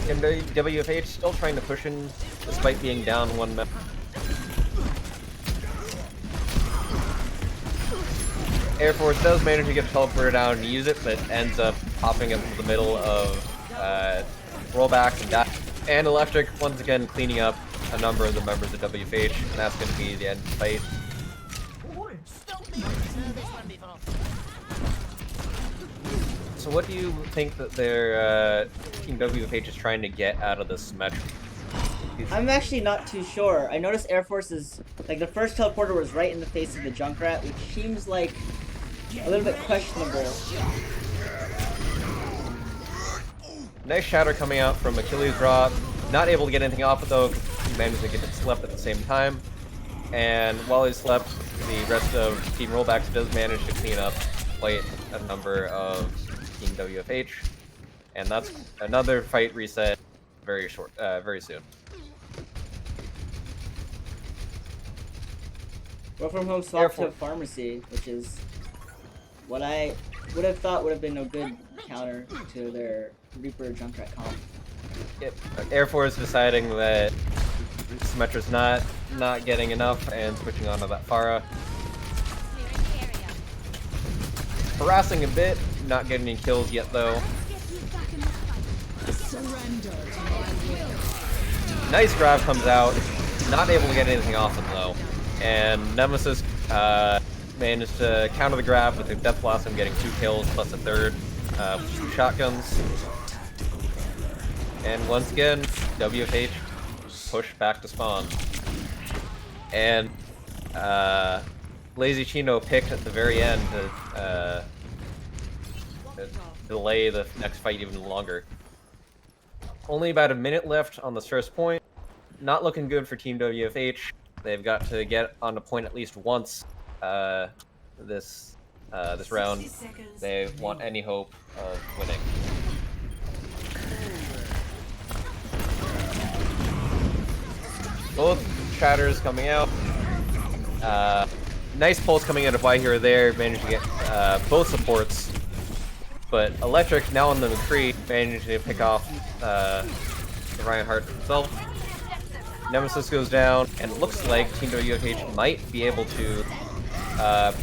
And WFH still trying to push in despite being down 1 member. Air Force does manage to get teleported down and use it, but ends up popping up into the middle of Rollbacks and die. And Electric once again cleaning up a number of the members of WFH, and that's going to be the end of the fight. So what do you think that their Team WFH is trying to get out of this match? I'm actually not too sure. I noticed Air Force is like the first teleporter was right in the face of the Junkrat, which seems like a little bit questionable. Nice shatter coming out from Achilles Drop. Not able to get anything off it though. He managed to get it slept at the same time. And while he slept, the rest of Team Rollbacks does manage to clean up quite a number of Team WFH. And that's another fight reset very soon. Work From Home swapped to Pharmacy, which is what I would have thought would have been a good counter to their Reaper Junkrat comp. Yep. Air Force deciding that Symmetra's not getting enough and switching on to that Pharah. harassing a bit, not getting any kills yet though. Nice grab comes out, not able to get anything off him though. And Nemesis managed to counter the grab with the Death Blossom, getting 2 kills plus a third with 2 shotguns. And once again, WFH push back to spawn. And Lazy Chino picked at the very end to delay the next fight even longer. Only about a minute left on this first point. Not looking good for Team WFH. They've got to get on the point at least once this round. They want any hope of winning. Both shatters coming out. Nice pulse coming out of Y here or there. Managed to get both supports. But Electric, now on the McCree, managed to pick off Reinhardt himself. Nemesis goes down, and it looks like Team WFH might be able to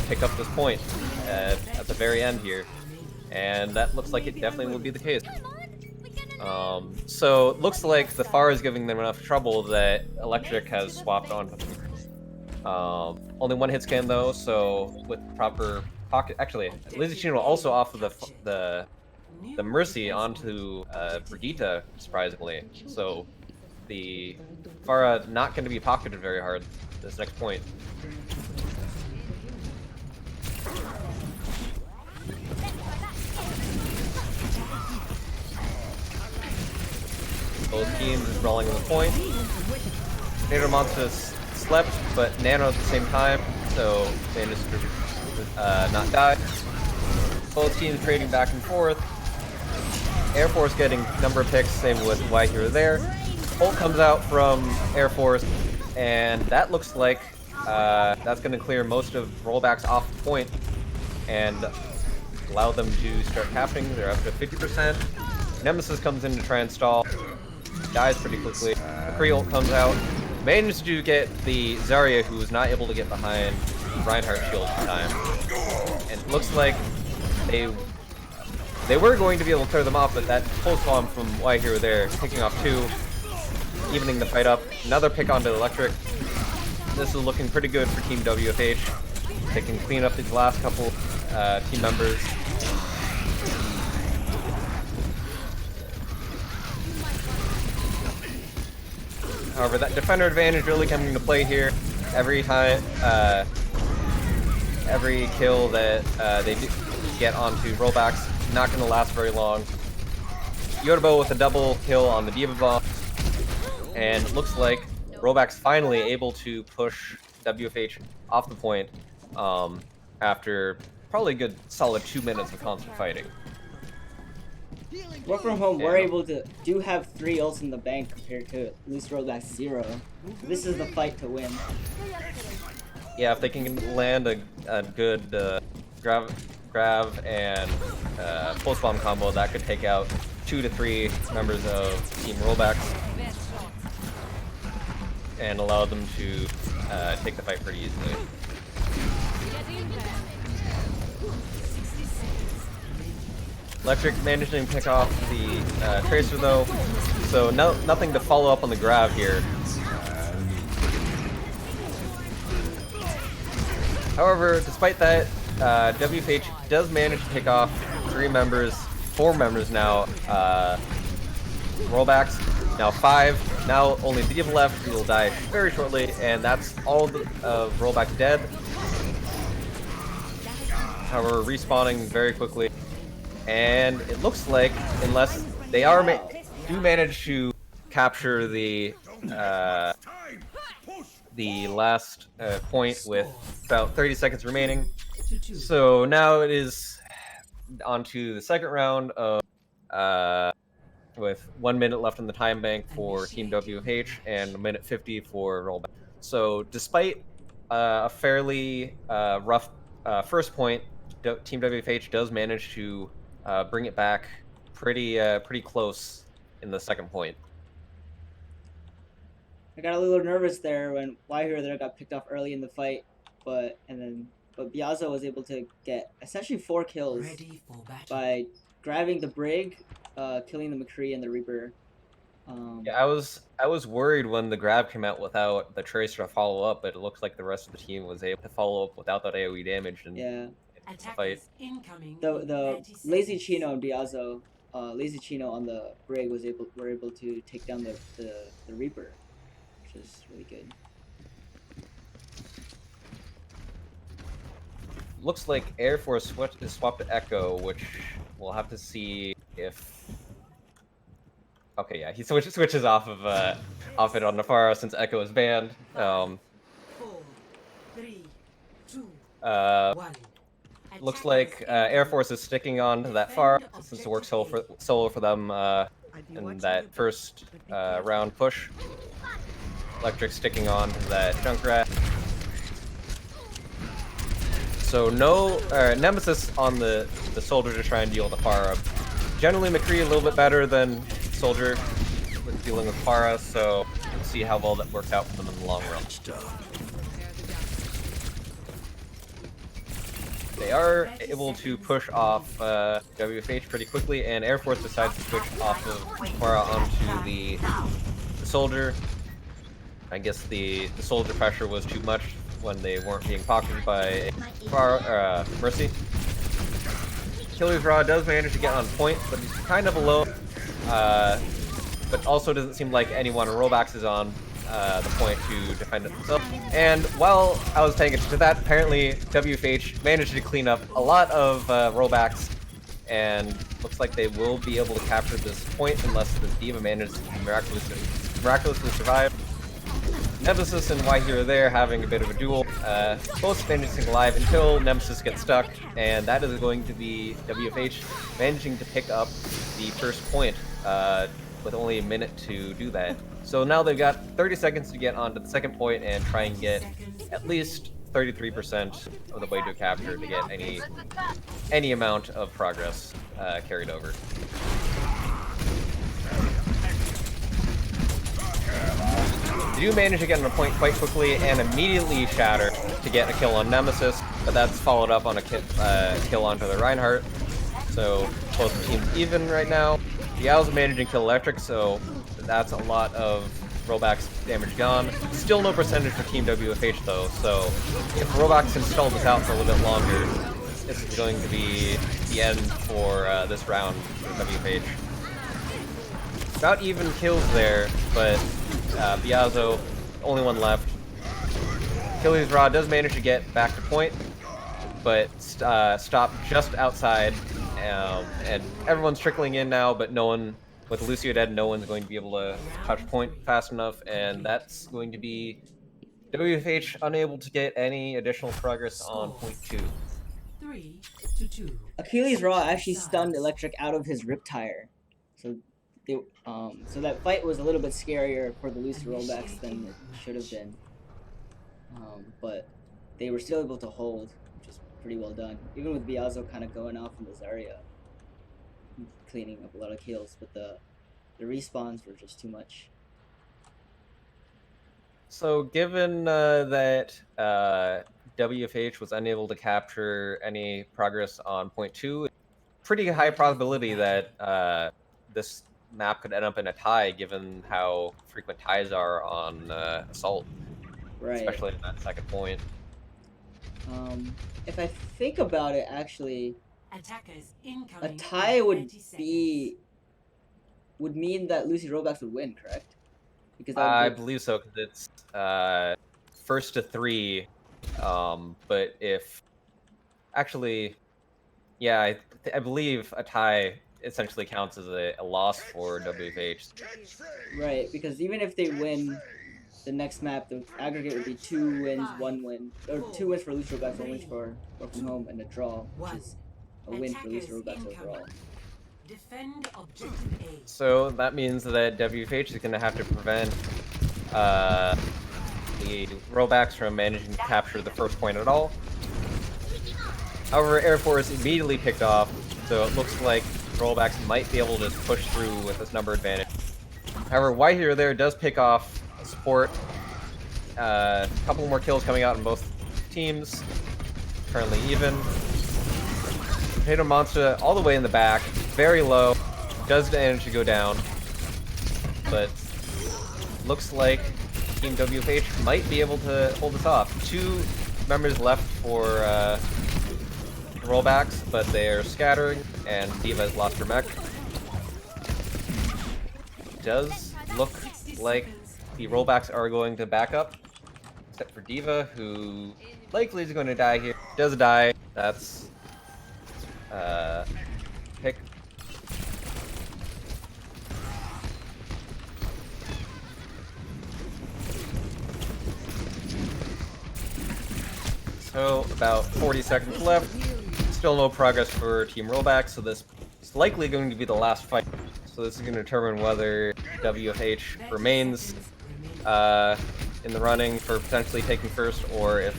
pick up this point at the very end here. And that looks like it definitely will be the case. So it looks like the Pharah is giving them enough trouble that Electric has swapped on. Only 1 hit scan though, so with proper pocket. Actually, Lazy Chino also off of the Mercy onto Brigitte, surprisingly. So the Pharah not going to be pocketed very hard this next point. Both teams is rolling on the point. Tornado Monsters slept, but Nano at the same time, so managed to not die. Both teams trading back and forth. Air Force getting number of picks, same with Y here or there. Ult comes out from Air Force, and that looks like that's going to clear most of Rollbacks off the point and allow them to start capturing. They're up to 50%. Nemesis comes in to try and stall. Dies pretty quickly. McCree ult comes out. Manages to get the Zarya, who was not able to get behind Reinhardt shield in time. And it looks like they were going to be able to clear them off, but that pulse bomb from Y here or there, picking off 2, evening the fight up. Another pick onto Electric. This is looking pretty good for Team WFH. They can clean up these last couple team members. However, that defender advantage really coming into play here. Every time, every kill that they do get onto Rollbacks, not going to last very long. Yorubo with a double kill on the Diva Bomb, and it looks like Rollbacks finally able to push WFH off the point after probably a good solid 2 minutes of constant fighting. Work from home, we're able to have 3 ults in the bank compared to Lucio Rollbacks 0. This is the fight to win. Yeah, if they can land a good grab and pulse bomb combo, that could take out 2 to 3 members of Team Rollbacks and allow them to take the fight pretty easily. Electric managed to pick off the Tracer though, so nothing to follow up on the grab here. However, despite that, WFH does manage to pick off 4 members now, Rollbacks, now 5, now only Diva left, who will die very shortly, and that's all of Rollbacks dead. However, respawning very quickly. And it looks like, unless they do manage to capture the last point with about 30 seconds remaining. So now it is on to the second round of with 1 minute left in the time bank for Team WFH and 1:50 for Rollback. So despite a fairly rough first point, Team WFH does manage to bring it back pretty close in the second point. I got a little nervous there when Y here there got picked off early in the fight, and then but Biazo was able to get essentially 4 kills Ready for battle. by grabbing the Brig, killing the McCree and the Reaper. Yeah, I was worried when the grab came out without the Tracer to follow up, but it looks like the rest of the team was able to follow up without that AoE damage and Yeah, the fight. Attackers incoming. the in the 30 Lazy seconds. Chino and Biazo, Lazy Chino on the Brig were able to take down the Reaper, which is really good. Looks like Air Force is swapped to Echo, which we'll have to see if. Okay, yeah, he switches off of off it on Nafara since Echo is banned. 4, 3, 2, Uh, 1. looks like Air Force is sticking on to that far since it works solo for them in that first round push. Electric sticking on to that Junkrat. So no Nemesis on the Soldier to try and deal with the Pharah. Generally McCree a little bit better than Soldier with dealing with Pharah, so we'll see how well that works out for them in the long run. They are able to push off WFH pretty quickly, and Air Force decides to switch off of Pharah onto the Soldier. I guess the Soldier pressure was too much when they weren't being pocketed by Mercy. Killer's Raw does manage to get on point, but he's kind of alone. But also doesn't seem like anyone in Rollbacks is on the point to defend himself. And while I was paying attention to that, apparently WFH managed to clean up a lot of Rollbacks, and looks like they will be able to capture this point unless the D.Va manages to miraculously survive. Nemesis and Why Here or There having a bit of a duel, both managing alive until Nemesis gets stuck, and that is going to be WFH managing to pick up the first point with only a minute to do that. So now they've got 30 seconds to get onto the second point and try and get at least 33% of the way to a capture to get any amount of progress carried over. They do manage to get on a point quite quickly and immediately shatter to get a kill on Nemesis, but that's followed up on a kill onto the Reinhardt. So both teams even right now. Diao's managing to kill Electric, so that's a lot of Rollbacks damage gone. Still no percentage for Team WFH though, so if Rollbacks can stall this out for a little bit longer, this is going to be the end for this round for WFH. About even kills there, but Biazo, only one left. Killer's Raw does manage to get back to point, but stopped just outside, and everyone's trickling in now, but no one, with Lucio dead, no one's going to be able to touch point fast enough, and that's going to be WFH unable to get any additional progress on point 2. 3-2. Achilles Raw actually stunned Electric out of his Riptire, so they, so that fight was a little bit scarier for the Lucio Rollbacks than it should have been. But they were still able to hold, which is pretty well done. Even with Biazo kind of going off in this area, cleaning up a lot of kills, but the respawns were just too much. So given that WFH was unable to capture any progress on point 2, pretty high probability that this map could end up in a tie, given how frequent ties are on Assault, Right. especially in that second point. If I think about it, actually, Attackers a incoming. tie in would 30 would mean that Lucy Rollbacks would win, correct? Because that I would believe so, because it's first to 3, but if... Actually, yeah, I believe a tie essentially counts as a loss for WFH. right, because even if they win the next map, the aggregate would be 2 wins, 1 win, or 2 wins for Lucy Rollbacks, 1 win for Broken Home, and a draw, which is a win for Lucy Rollbacks overall. Defend objective A. So that means that WFH is going to have to prevent the Rollbacks from managing to capture the first point at all. However, Air Force immediately picked off, so it looks like Rollbacks might be able to push through with this number advantage. However, Why Here or There does pick off support. A couple more kills coming out in both teams. currently even. Potato Monster all the way in the back, very low, does manage to go down, but looks like Team WFH might be able to hold this off. 2 members left for rollbacks, but they're scattering, and D.Va has lost her mech. Does look like the rollbacks are going to back up, except for D.Va, who likely is going to die here. Does die. That's pick. So about 40 seconds left. Still no progress for Team Rollbacks, so this is likely going to be the last fight. So this is going to determine whether WFH remains in the running for potentially taking first, or if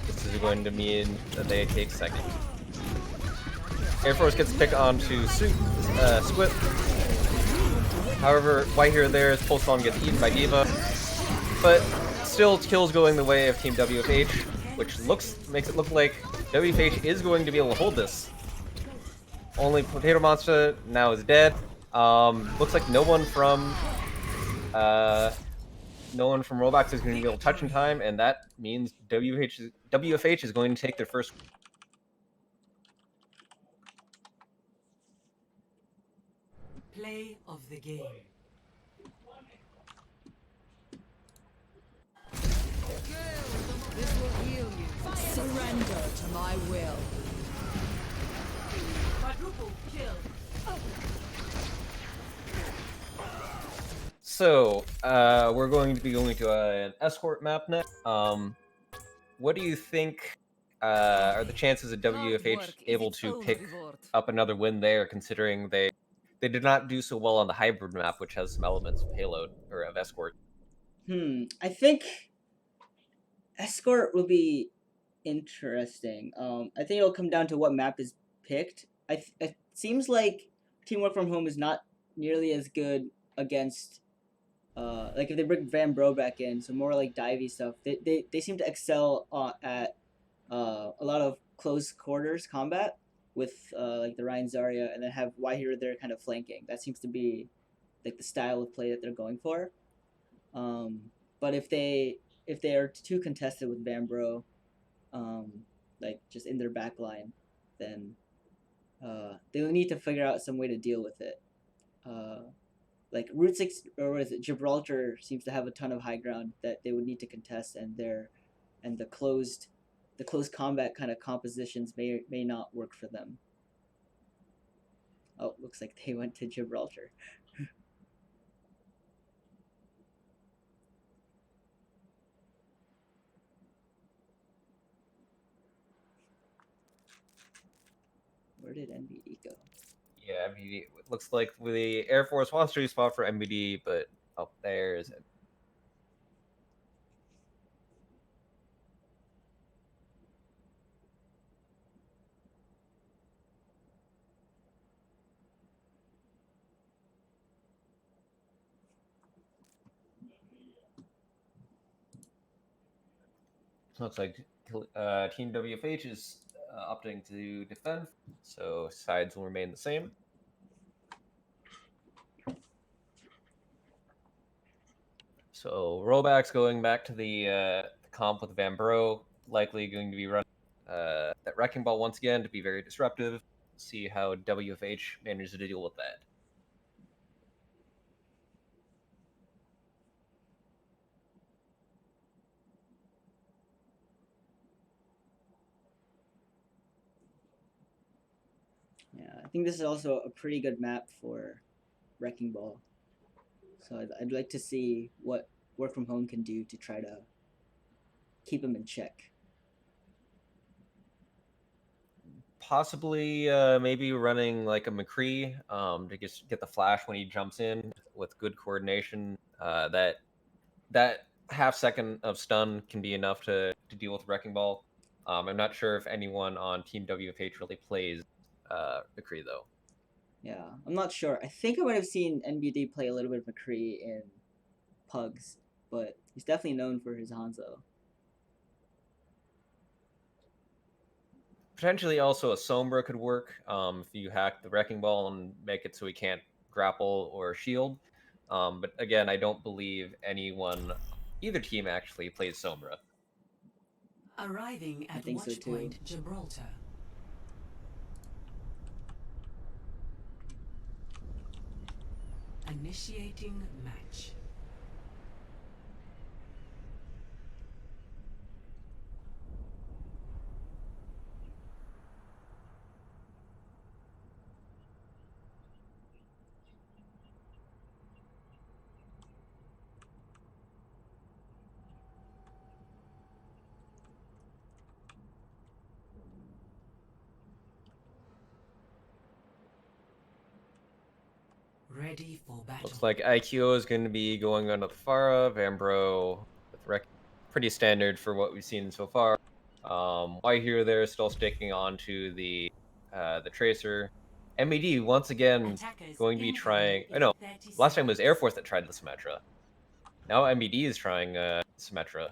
this is going to mean that they take second. Air Force gets picked onto Squid. However, White Hero there, his pulse bomb gets eaten by D.Va, but still kills going the way of Team WFH, which makes it look like WFH is going to be able to hold this. Only Potato Monster now is dead. Looks like no one from Rollbacks is going to be able to touch in time, and that means WFH is going to take their first. Play of the game. This will heal you. Surrender to my will. Quadruple kill. So, we're going to be going to an escort map next. What do you think are the chances of WFH able to pick up another win there, considering they did not do so well on the hybrid map, which has some elements of payload or of escort? I think escort will be interesting. I think it'll come down to what map is picked. It seems like Teamwork from Home is not nearly as good against like if they bring Van Bro back in, so more like divey stuff. They seem to excel at a lot of close quarters combat with like the Ryan Zarya, and then have White Hero there kind of flanking. That seems to be like the style of play that they're going for. But if they are too contested with Van Bro, like just in their back line, then they'll need to figure out some way to deal with it. Like Route 6, or what is it, Gibraltar seems to have a ton of high ground that they would need to contest, and the closed combat kind of compositions may not work for them. Oh, looks like they went to Gibraltar. Where did NBD go? Yeah, MBD. It looks like the Air Force wants to respawn for MBD, but oh, there's it. Looks like Team WFH is opting to defend, so sides will remain the same. So Rollbacks going back to the comp with Van Bro, likely going to be running that Wrecking Ball once again to be very disruptive. See how WFH manages to deal with that. Yeah, I think this is also a pretty good map for Wrecking Ball. So I'd like to see what Work From Home can do to try to keep him in check. Possibly, maybe running like a McCree to just get the flash when he jumps in with good coordination. That half second of stun can be enough to deal with Wrecking Ball. I'm not sure if anyone on Team WFH really plays McCree though. Yeah, I'm not sure. I think I might have seen NBD play a little bit of McCree in Pugs, but he's definitely known for his Hanzo. Potentially also a Sombra could work if you hack the Wrecking Ball and make it so he can't grapple or shield. But again, I don't believe either team actually plays Sombra. Arriving I at think so, too. Watchpoint Gibraltar. Initiating match. Ready for battle. Looks like IQO is going to be going on to the Pharah, Vambro with Wreck. Pretty standard for what we've seen so far. Why here they're still sticking on to the Tracer. MED once again going to be trying. I know last time it was Air Force that tried the Symmetra. Now MED is trying Symmetra.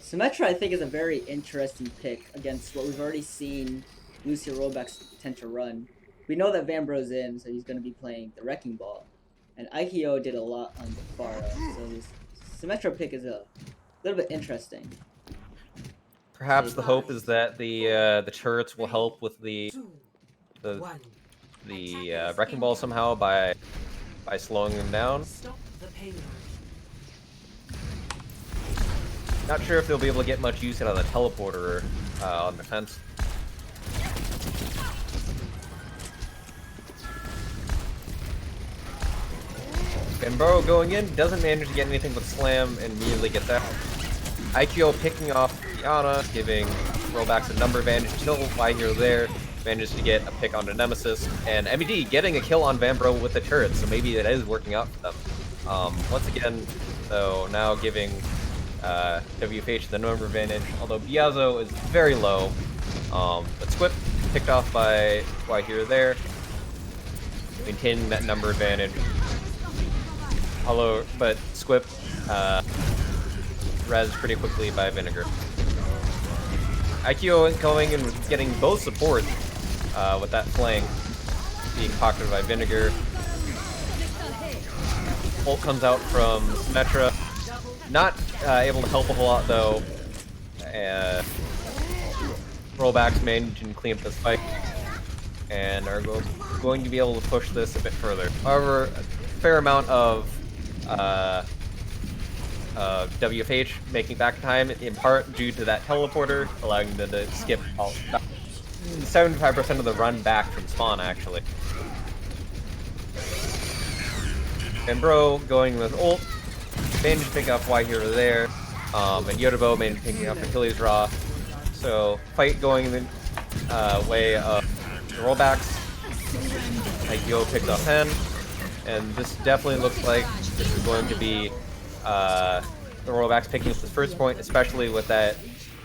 Symmetra, I think, is a very interesting pick against what we've already seen Lucio Rollbacks tend to run. We know that Vambro's in, so he's going to be playing the Wrecking Ball. And Aikio did a lot on the Pharah, so this Symmetra pick is a little bit interesting. Perhaps the hope is that the turrets will help with the Wrecking Ball somehow by slowing them down. Stop the payload. Not sure if they'll be able to get much use out of the teleporter on defense. Vambro going in, doesn't manage to get anything but slam and immediately gets out. IQO picking off Diana, giving Rollbacks a number advantage until why here there manages to get a pick onto Nemesis, and MED getting a kill on Vambro with the turret, so maybe it is working out for them. Once again, though, now giving WFH the number advantage, although Biazo is very low, but Squip picked off by why here there, maintaining that number advantage. Although, but Squip res pretty quickly by Vinegar. IQO going and getting both support with that flank being pocketed by Vinegar. Ult comes out from Symmetra. Not able to help a whole lot though. Rollbacks managing to clean up this fight and are going to be able to push this a bit further. However, a fair amount of WFH making back time in part due to that teleporter, allowing them to skip 75% of the run back from spawn, actually. And Bro going with ult, managed to pick up Y here or there, and Yodobo managed to pick up Achilles Raw. So, fight going in the way of the Rollbacks. Yo picked up 10, and this definitely looks like this is going to be the Rollbacks picking up the first point, especially with that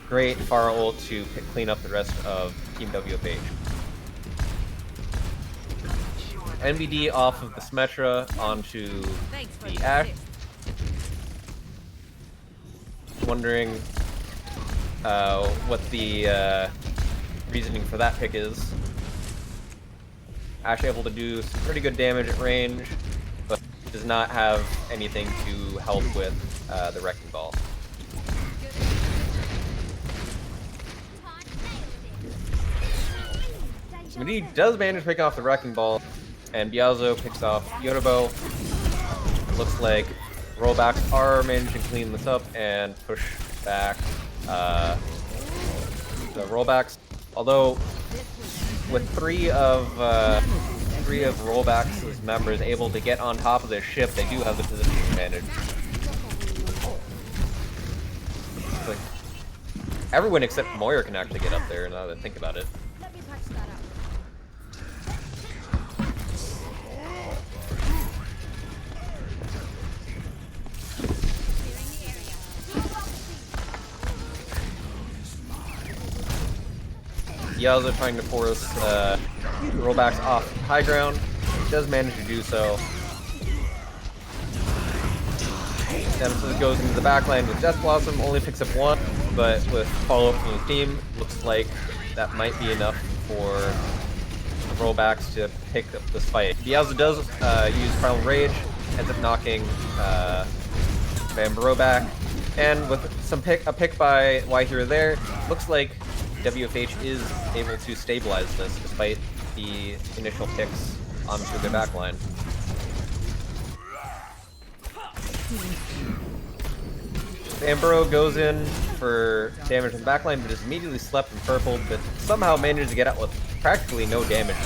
great Pharah ult to clean up the rest of Team WFH. NBD off of the Symmetra onto the Ash. Wondering what the reasoning for that pick is. Ash able to do some pretty good damage at range, but does not have anything to help with the Wrecking Ball. He does manage to pick off the Wrecking Ball, and Biazo picks off Yodobo. Looks like Rollbacks are managing to clean this up and push back the Rollbacks. Although, with three of Rollbacks' members able to get on top of their ship, they do have the position advantage. Like, everyone except Moira can actually get up there, now that I think about it. Biazo trying to force Rollbacks off high ground. He does manage to do so. Nemesis goes into the backline with Death Blossom, only picks up one. but with follow-up from the team, looks like that might be enough for the Rollbacks to pick up this fight. Diazo does use Primal Rage, ends up knocking Vambro back, and with a pick by Y here or there, looks like WFH is able to stabilize this despite the initial picks onto the backline. Vambro goes in for damage in the backline, but is immediately slept and purpled, but somehow manages to get out with practically no damage.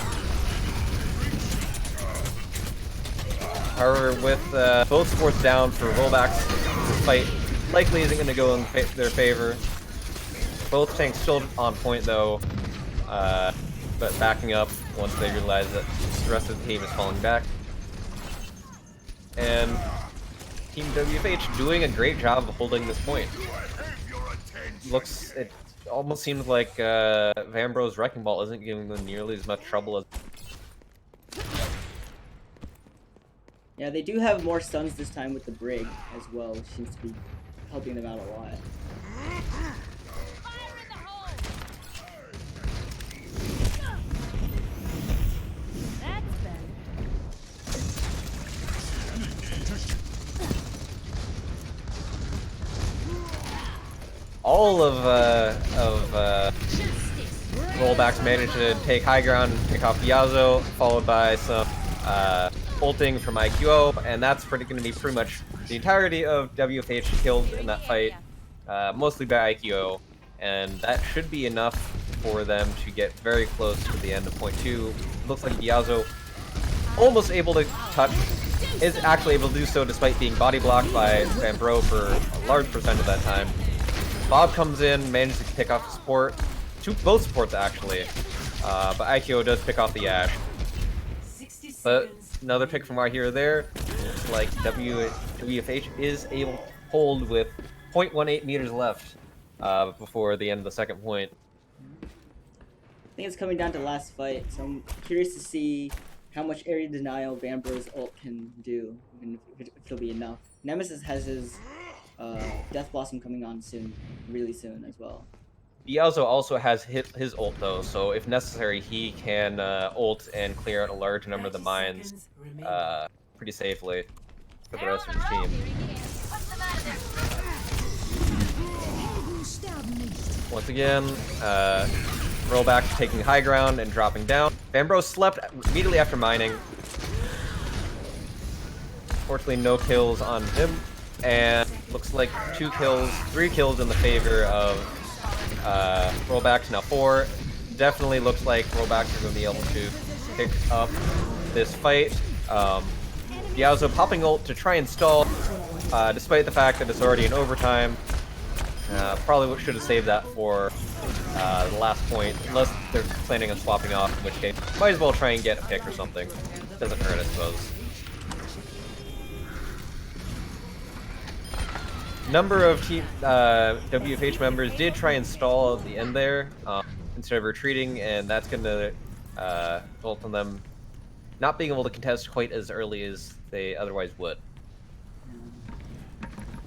However, with both supports down for Rollbacks, this fight likely isn't going to go in their favor. Both tanks still on point though, but backing up once they realize that the rest of the team is falling back. And Team WFH doing a great job of holding this point. It almost seems like Vambro's Wrecking Ball isn't giving them nearly as much trouble as... Yeah, they do have more stuns this time with the Brig as well, which seems to be helping them out a lot. That's better. All of Rollbacks managed to take high ground, pick off Diazo, followed by some ulting from IQO, and that's going to be pretty much the entirety of WFH killed in that fight, mostly by IQO, and that should be enough for them to get very close to the end of point 2. Looks like Diazo, almost able to touch, is actually able to do so despite being body blocked by Vambro for a large percent of that time. Bob comes in, manages to pick off the support, both supports actually, but IQO does pick off the Ashe. But another pick from right here or there, looks like WFH is able to hold with 0.18 meters left before the end of the second point. I think it's coming down to last fight, so I'm curious to see how much area denial Vambro's ult can do, even if it'll be enough. Nemesis has his Death Blossom coming on soon, really soon as well. Diazo also has his ult though, so if necessary, he can ult and clear out a large number of the mines pretty safely for the rest of his team. Once again, Rollbacks taking high ground and dropping down. Vambro slept immediately after mining. Fortunately, no kills on him, and looks like 3 kills in the favor of Rollbacks, now 4. Definitely looks like Rollbacks are going to be able to pick up this fight. Diazo popping ult to try and stall, despite the fact that it's already in overtime. Probably should have saved that for the last point, unless they're planning on swapping off, in which case might as well try and get a pick or something. Doesn't hurt, I suppose. Number of WFH members did try and stall at the end there instead of retreating, and that's going to result in them not being able to contest quite as early as they otherwise would.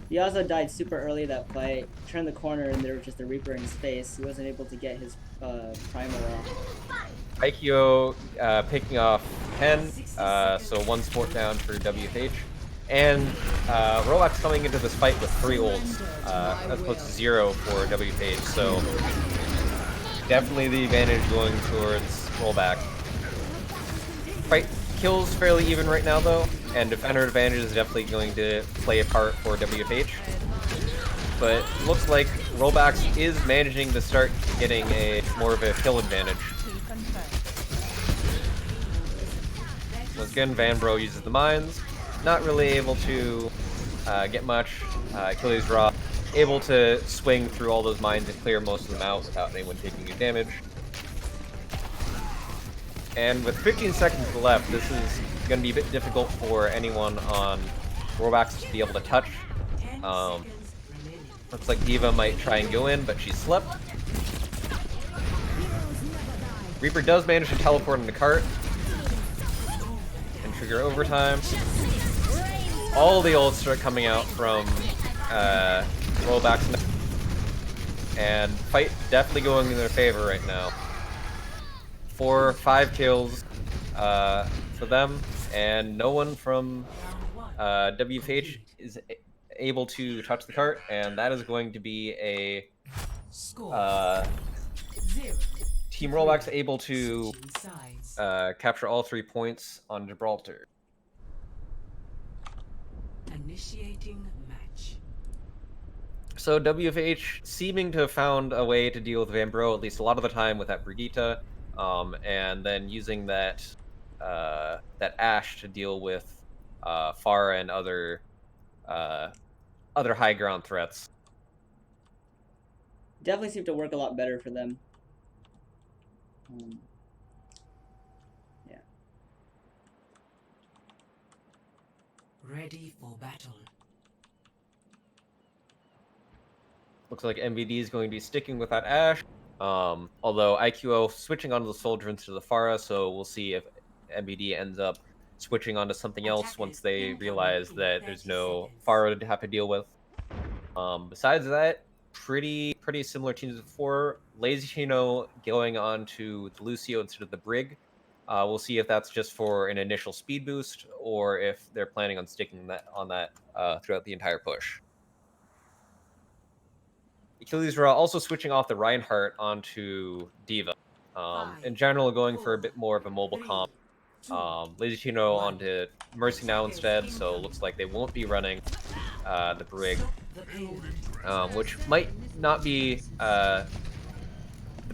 Diazo died super early that fight, turned the corner and there was just a Reaper in his face. He wasn't able to get his primal off. IQO picking off 10, so 1 support down for WFH. And Rollbacks coming into this fight with 3 ults, as opposed to 0 for WFH, so definitely the advantage going towards Rollback. Fight kills fairly even right now though, and defender advantage is definitely going to play a part for WFH. But looks like Rollbacks is managing to start getting more of a kill advantage. Once again, Vambro uses the mines. Not really able to get much. Achilles Raw able to swing through all those mines and clear most of them out without anyone taking any damage. And with 15 seconds left, this is going to be a bit difficult for anyone on Rollbacks to be able to touch. Looks like Diva might try and go in, but she slept. Reaper does manage to teleport in the cart and trigger overtime. All the ults start coming out from Rollbacks. and fight definitely going in their favor right now. 4 or 5 kills for them, and no one from WFH is able to touch the cart, and that is going to be a Score 0. Team Rollbacks able to Switching sides. capture all 3 points on Gibraltar. Initiating match. So WFH seeming to have found a way to deal with Van Bro, at least a lot of the time, with that Brigitte, and then using that that Ashe to deal with Pharah and other high ground threats. Definitely seemed to work a lot better for them. Yeah. Ready for battle. Looks like MVD is going to be sticking with that Ashe. Although IQO switching onto the Soldier instead of the Pharah, so we'll see if MVD ends up switching onto something else once they realize that there's no Pharah to have to deal with. Besides that, pretty similar teams before. Lazy Chino going on to the Lucio instead of the Brig. We'll see if that's just for an initial speed boost or if they're planning on sticking on that throughout the entire push. Achilles Raw also switching off the Reinhardt onto Diva. In general, going for a bit more of a mobile comp. Lazy Chino onto Mercy now instead, so looks like they won't be running the Brig, which might not be the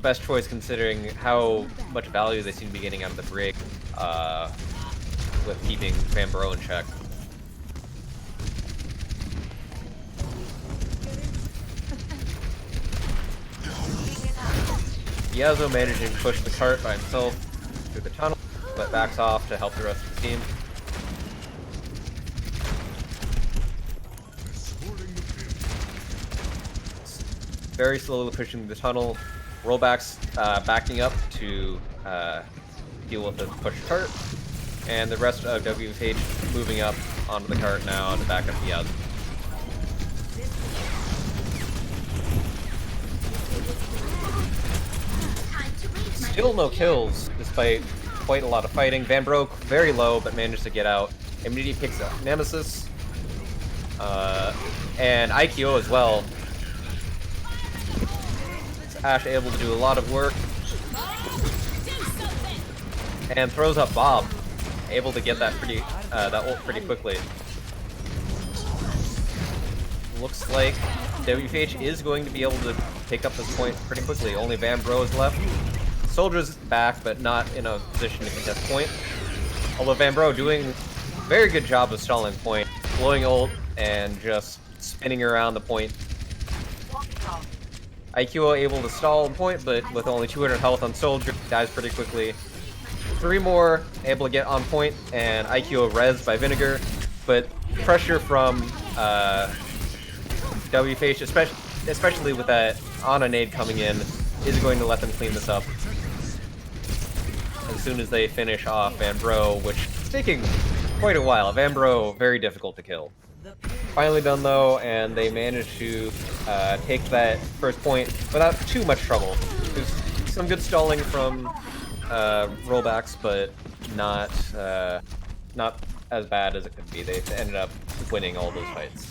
best choice considering how much value they seem to be getting out of the Brig with keeping Van Bro in check. Yazo managing to push the cart by himself through the tunnel, but backs off to help the rest of the team. Very slowly pushing the tunnel. Rollbacks backing up to deal with the push cart, and the rest of WFH moving up onto the cart now to back up the Yazo. Still no kills, despite quite a lot of fighting. Van Bro very low, but managed to get out. Immediately picks up Nemesis. And IQO as well. Ashe able to do a lot of work. And throws up Bob. Able to get that ult pretty quickly. Looks like WFH is going to be able to pick up this point pretty quickly. Only Van Bro is left. Soldier's back, but not in a position to contest point. Although Van Bro doing a very good job of stalling point, blowing ult, and just spinning around the point. IQO able to stall point, but with only 200 health on Soldier, dies pretty quickly. 3 more able to get on point, and IQO res by Vinegar, but pressure from WFH, especially with that Ana nade coming in, is going to let them clean this up. As soon as they finish off Van Bro, which is taking quite a while. Van Bro, very difficult to kill. Finally done though, and they managed to take that first point without too much trouble. There's some good stalling from Rollbacks, but not as bad as it could be. They ended up winning all those fights.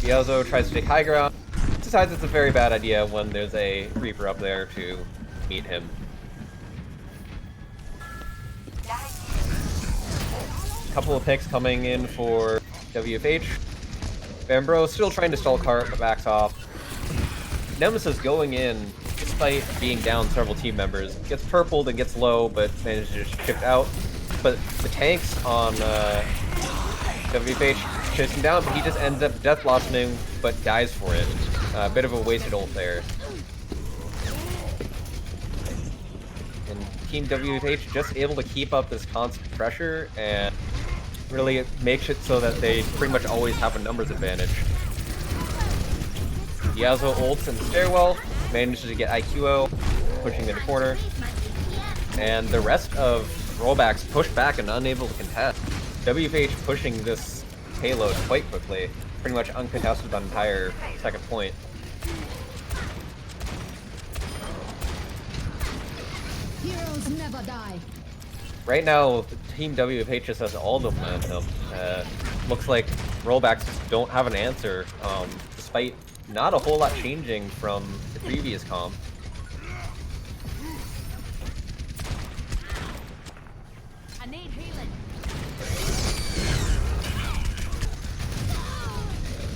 Yazo tries to take high ground, decides it's a very bad idea when there's a Reaper up there to meet him. Couple of picks coming in for WFH. Van Bro still trying to stall cart, but backs off. Nemesis going in, despite being down several team members, gets purpled and gets low, but manages to shift out. But the tanks on WFH chasing down, but he just ends up death blossoming, but dies for it. A bit of a wasted ult there. And Team WFH just able to keep up this constant pressure and really makes it so that they pretty much always have a numbers advantage. Yazo ults in the stairwell, manages to get IQO, pushing in the corner. And the rest of Rollbacks push back and unable to contest. WFH pushing this payload quite quickly. pretty much uncontested the entire second point. Heroes never die. Right now, Team WFH just has all the momentum. Looks like Rollbacks just don't have an answer, despite not a whole lot changing from the previous comp. I need healing.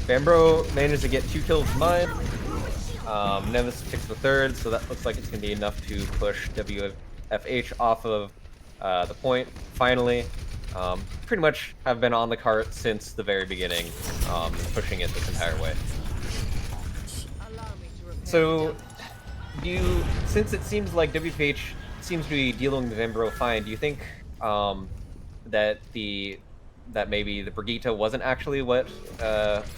Vambro managed to get 2 kills from mine. Nemesis picks the third, so that looks like it's going to be enough to push WFH off of the point, finally. Pretty much have been on the cart since the very beginning, pushing it this entire way. So, since it seems like WFH seems to be dealing with Vambro fine, do you think that maybe the Brigitte wasn't actually what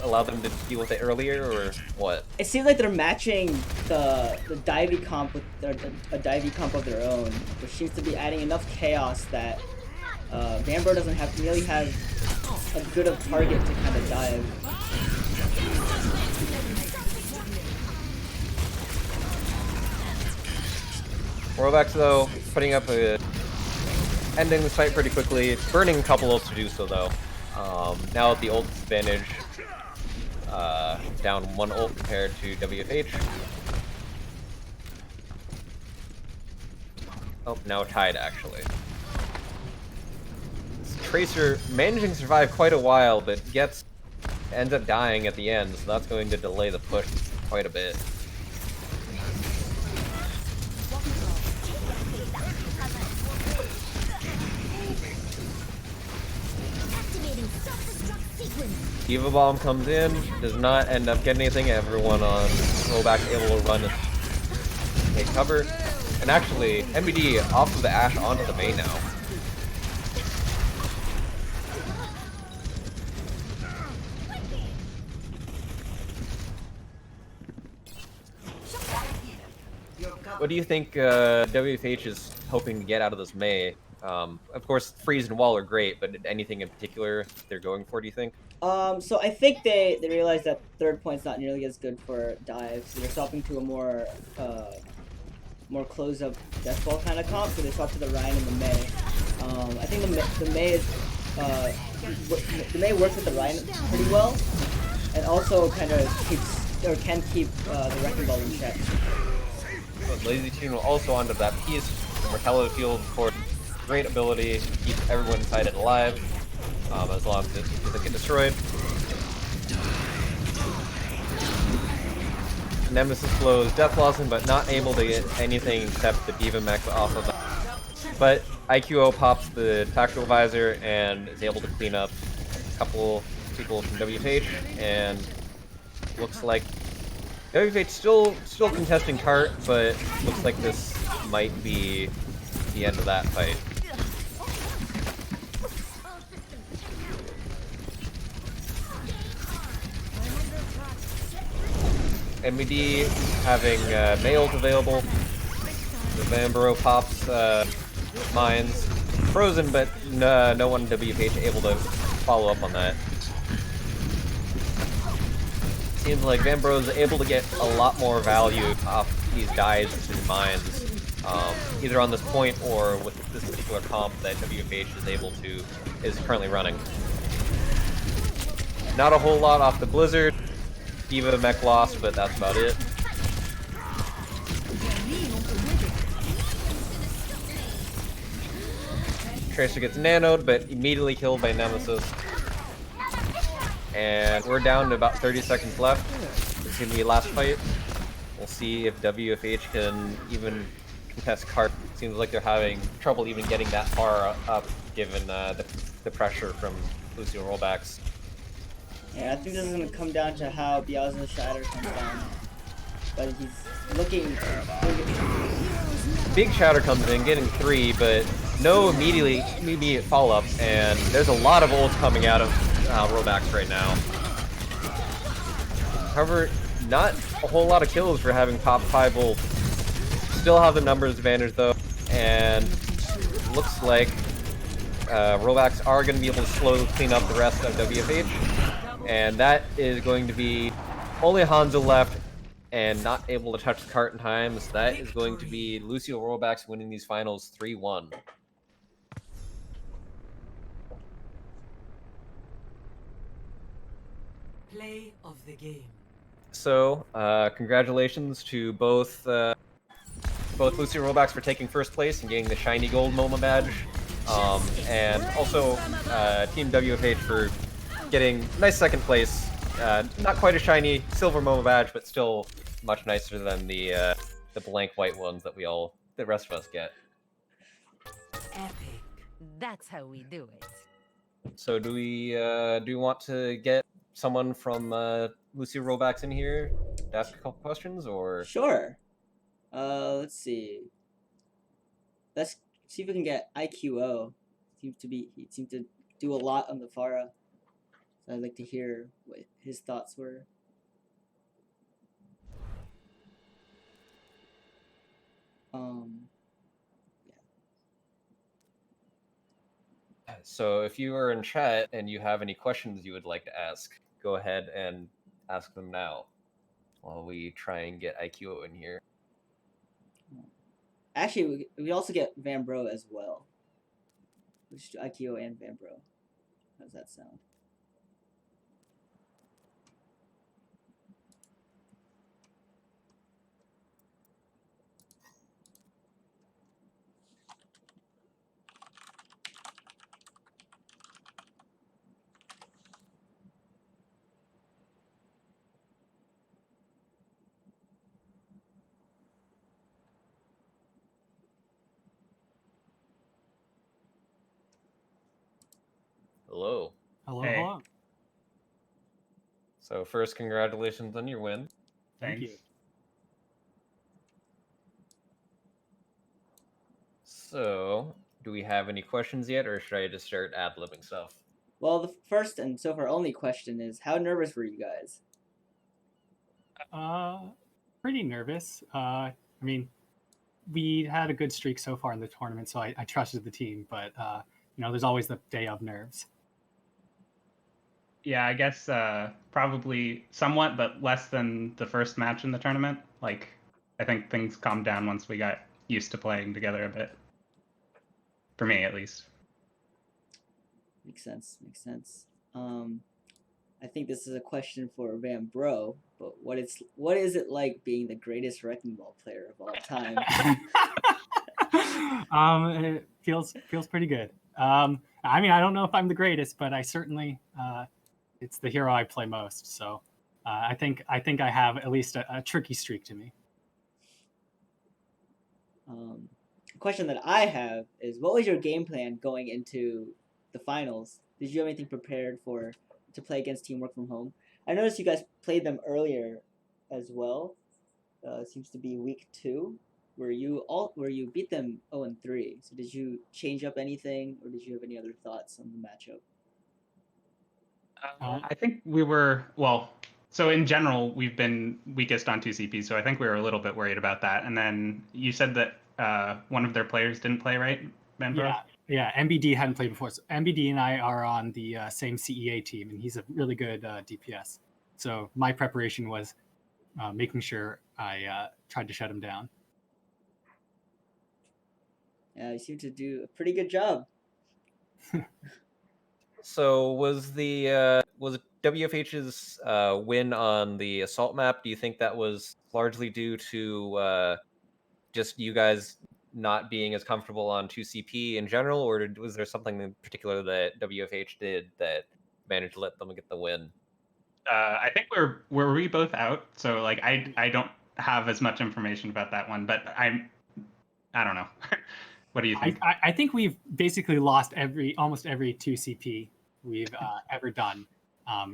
allowed them to deal with it earlier, or what? It seems like they're matching the divey comp with a divey comp of their own, which seems to be adding enough chaos that Vambro doesn't really have a good of target to kind of dive. Rollbacks, though, putting up ending this fight pretty quickly, burning a couple ults to do so, though. Now at the ult disadvantage, down 1 ult compared to WFH. Oh, now tied, actually. Tracer managing to survive quite a while, but ends up dying at the end, so that's going to delay the push quite a bit. Diva Bomb comes in, does not end up getting anything. Everyone on Rollbacks able to run and take cover. And actually, NBD off of the Ashe onto the main now. What do you think WFH is hoping to get out of this May? Of course, Freeze and Wall are great, but anything in particular they're going for, do you think? So I think they realize that third point's not nearly as good for dives, so they're swapping to a more close-up death ball kind of comp, so they swap to the Ryan and the May. I think the May is the May works with the Ryan pretty well, and also kind of can keep the Wrecking Ball in check. But Lazy Team will also onto that piece. The Mortality Field, of course, great ability to keep everyone inside it alive, as long as it doesn't get destroyed. Nemesis blows Death Blossom, but not able to get anything except the Diva Mech off of that. But IQO pops the Tactical Visor and is able to clean up a couple people from WFH, and looks like WFH still contesting Tart, but looks like this might be the end of that fight. MBD having May ult available. The Vambro pops mines. Frozen, but no one in WFH able to follow up on that. Seems like Vambro is able to get a lot more value off these dives and mines, either on this point or with this particular comp that WFH is currently running. Not a whole lot off the Blizzard. Diva mech lost, but that's about it. Tracer gets nanoed, but immediately killed by Nemesis. And we're down to about 30 seconds left. It's gonna be the last fight. We'll see if WFH can even contest Cart. Seems like they're having trouble even getting that far up, given the pressure from Lucio and Rollbacks. Yeah, I think this is going to come down to how Bielsa's Shatter comes down. But he's looking... Big Shatter comes in, getting 3, but no immediate follow-up, and there's a lot of ults coming out of Rollbacks right now. However, not a whole lot of kills for having top 5 ult. Still have the numbers advantage though, and looks like Rollbacks are going to be able to slowly clean up the rest of WFH. And that is going to be only Hanzo left and not able to touch the cart in time. So that is going to be Lucio Rollbacks winning these finals 3-1. Play of the game. So, congratulations to both Lucio Rollbacks for taking first place and getting the shiny gold MoMA badge, and also Team WFH for getting nice second place. Not quite a shiny silver MoMA badge, but still much nicer than the blank white ones that the rest of us get. Epic. That's how we do it. So do we want to get someone from Lucio Rollbacks in here to ask a couple questions, or? Sure. Let's see. Let's see if we can get IQO. He seemed to do a lot on the Pharah. So I'd like to hear what his thoughts were. So if you are in chat and you have any questions you would like to ask, go ahead and ask them now while we try and get IQO in here. Actually, we also get Van Bro as well. Which IQO and Van Bro. How does that sound? Hello. Hello, Hey. hello. So first, congratulations on your win. Thank Thanks. you. So, do we have any questions yet, or should I just start ad-libbing stuff? Well, the first and so far only question is, how nervous were you guys? Pretty nervous. I mean, we had a good streak so far in the tournament, so I trusted the team. But there's always the day of nerves. Yeah, I guess probably somewhat, but less than the first match in the tournament. Like, I think things calmed down once we got used to playing together a bit. For me, at least. Makes sense. Makes sense. I think this is a question for Van Bro, but what is it like being the greatest Wrecking Ball player of all time? It feels pretty good. I mean, I don't know if I'm the greatest, but I certainly it's the hero I play most. So I think I have at least a tricky streak to me. A question that I have is, what was your game plan going into the finals? Did you have anything prepared to play against Team Work from Home? I noticed you guys played them earlier as well. It seems to be week 2, where you beat them 0-3. So did you change up anything, or did you have any other thoughts on the matchup? I think we were, well, so in general, we've been weakest on 2CP, so I think we were a little bit worried about that. And then you said that one of their players didn't play, right, Manbro? Yeah, MBD hadn't played before. So MBD and I are on the same CEA team, and he's a really good DPS. So my preparation was making sure I tried to shut him down. Yeah, you seem to do a pretty good job. So was WFH's win on the assault map? Do you think that was largely due to just you guys not being as comfortable on 2CP in general, or was there something in particular that WFH did that managed to let them get the win? I think were we both out? So like I don't have as much information about that one, but I don't know. What do you think? I think we've basically lost almost every 2CP we've ever done.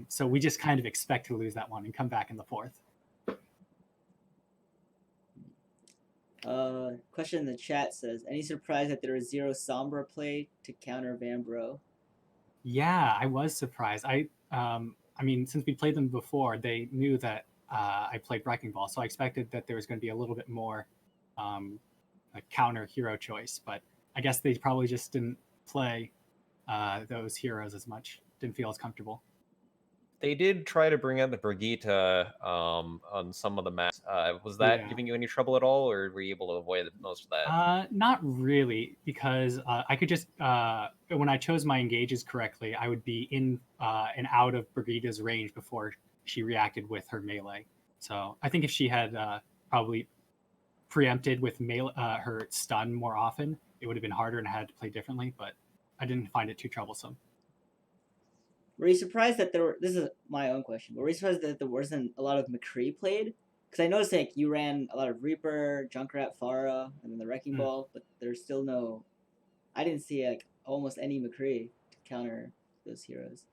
So we just kind of expect to lose that one and come back in the 4th. Question in the chat says, any surprise that there was 0 Sombra play to counter Van Bro? Yeah, I was surprised. I mean, since we played them before, they knew that I played Wrecking Ball, so I expected that there was going to be a little bit more a counter hero choice, but I guess they probably just didn't play those heroes as much, didn't feel as comfortable. They did try to bring out the Brigitte on some of the maps. Was that Yeah. giving you any trouble at all, or were you able to avoid most of that? Not really, because I could just when I chose my engages correctly, I would be in and out of Brigitte's range before she reacted with her melee. So I think if she had probably preempted with her stun more often, it would have been harder and I had to play differently. But I didn't find it too troublesome. Were you surprised that there were? This is my own question. But were you surprised that there wasn't a lot of McCree played? Because I noticed like you ran a lot of Reaper, Junkrat, Pharah, and then the Wrecking Ball, but there's still no. I didn't see like almost any McCree to counter those heroes.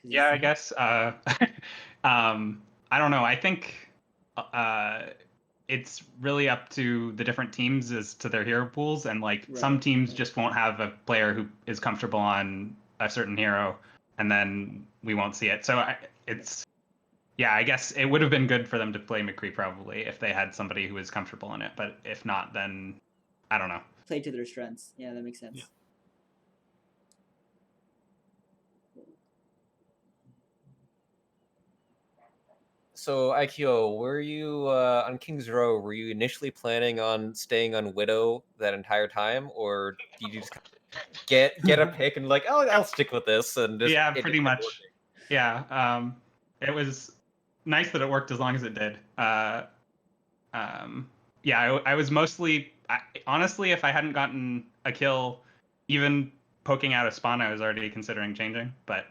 Yeah, I guess. I don't know. I think it's really up to the different teams as to their hero pools, and like some teams just won't have a player who is comfortable on a certain hero, and then we won't see it. So I guess it would have been good for them to play McCree probably if they had somebody who was comfortable in it. But if not, then I don't know. Play to their strengths. Yeah, that makes sense. Yeah. So, IQO, were you on King's Row? Were you initially planning on staying on Widow that entire time, or did you just get a pick and like, oh, I'll stick with this and just Pretty much. Yeah, it was nice that it worked as long as it did. I was mostly honestly, if I hadn't gotten a kill, even poking out a spawn, I was already considering changing, but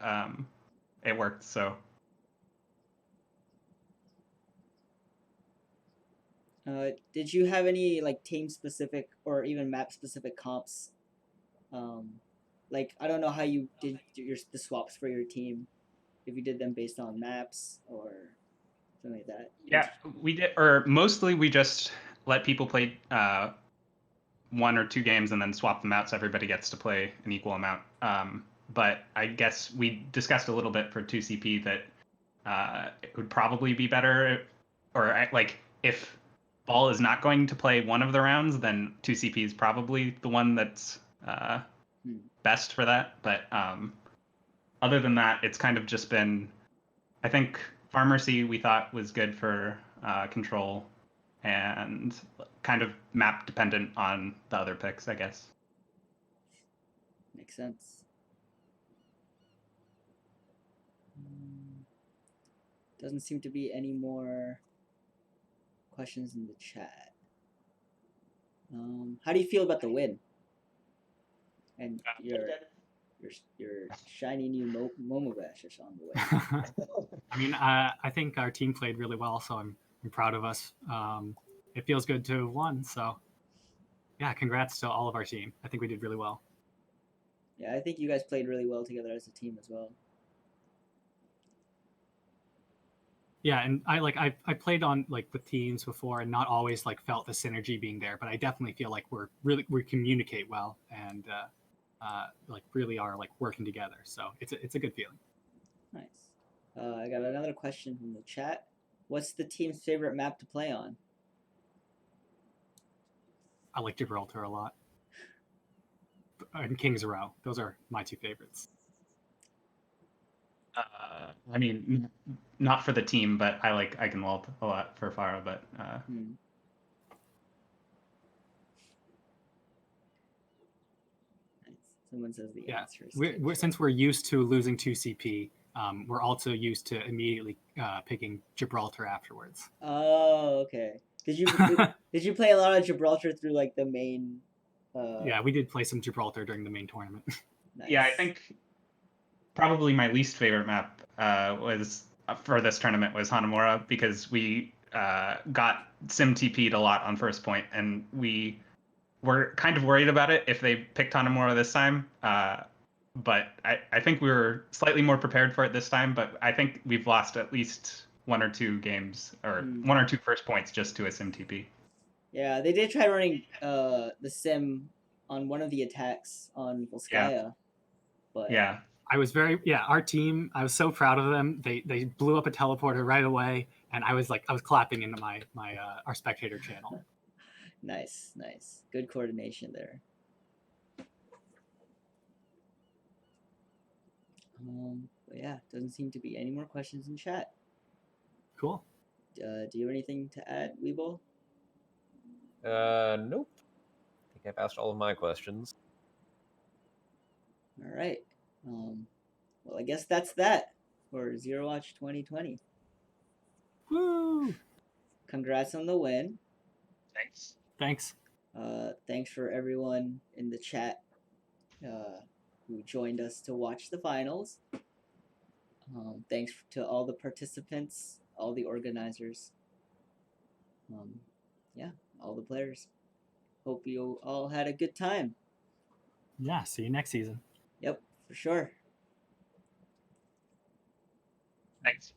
it worked. So. Did you have any like team specific or even map specific comps? Like I don't know how you did the swaps for your team, if you did them based on maps or something like that. Yeah, we did, or mostly we just let people play 1 or 2 games and then swap them out so everybody gets to play an equal amount. But I guess we discussed a little bit for 2CP that it would probably be better, or like if Ball is not going to play one of the rounds, then 2CP is probably the one that's best for that. But other than that, it's kind of just been, I think Pharmacy we thought was good for control, and kind of map dependent on the other picks, I guess. Makes sense. Doesn't seem to be any more questions in the chat. How do you feel about the win? And your shiny new Momobash is on the way. I mean, I think our team played really well, so I'm proud of us. It feels good to have won, so yeah, congrats to all of our team. I think we did really well. Yeah, I think you guys played really well together as a team as well. Yeah, and I played on like with teams before and not always like felt the synergy being there, but I definitely feel like we communicate well and like really are like working together. So it's a good feeling. Nice. I got another question from the chat. What's the team's favorite map to play on? I like Gibraltar a lot. And King's Row. Those are my 2 favorites. I mean, not for the team, but I like Eichenwald a lot for Pharah, but Someone says the answer is since we're used to losing 2CP, we're also used to immediately picking Gibraltar afterwards. Oh, okay. Did you play a lot of Gibraltar through like the main? Yeah, we did play some Gibraltar during the main tournament. Nice. Yeah, I think probably my least favorite map was for this tournament was Hanamura, because we got sim TP'd a lot on first point, and we were kind of worried about it if they picked Hanamura this time. But I think we were slightly more prepared for it this time, but I think we've lost at least 1 or 2 games, or 1 or 2 first points just to a sim TP. Yeah, they did try running the sim on one of the attacks on Volskaya. Yeah. But yeah. Our team, I was so proud of them. They blew up a teleporter right away, and I was clapping into my our spectator channel. Nice. Good coordination there. doesn't seem to be any more questions in chat. Cool. Do you have anything to add, Weeble? Nope. I think I've asked all of my questions. All right. Well, I guess that's that for Zerowatch 2020. Woo! Congrats on the win. Thanks. Thanks. Thanks for everyone in the chat who joined us to watch the finals. Thanks to all the participants, all the organizers. Yeah, all the players. Hope you all had a good time. Yeah, see you next season. Yep, for sure. Thanks.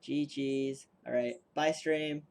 GG's. All right, bye, stream.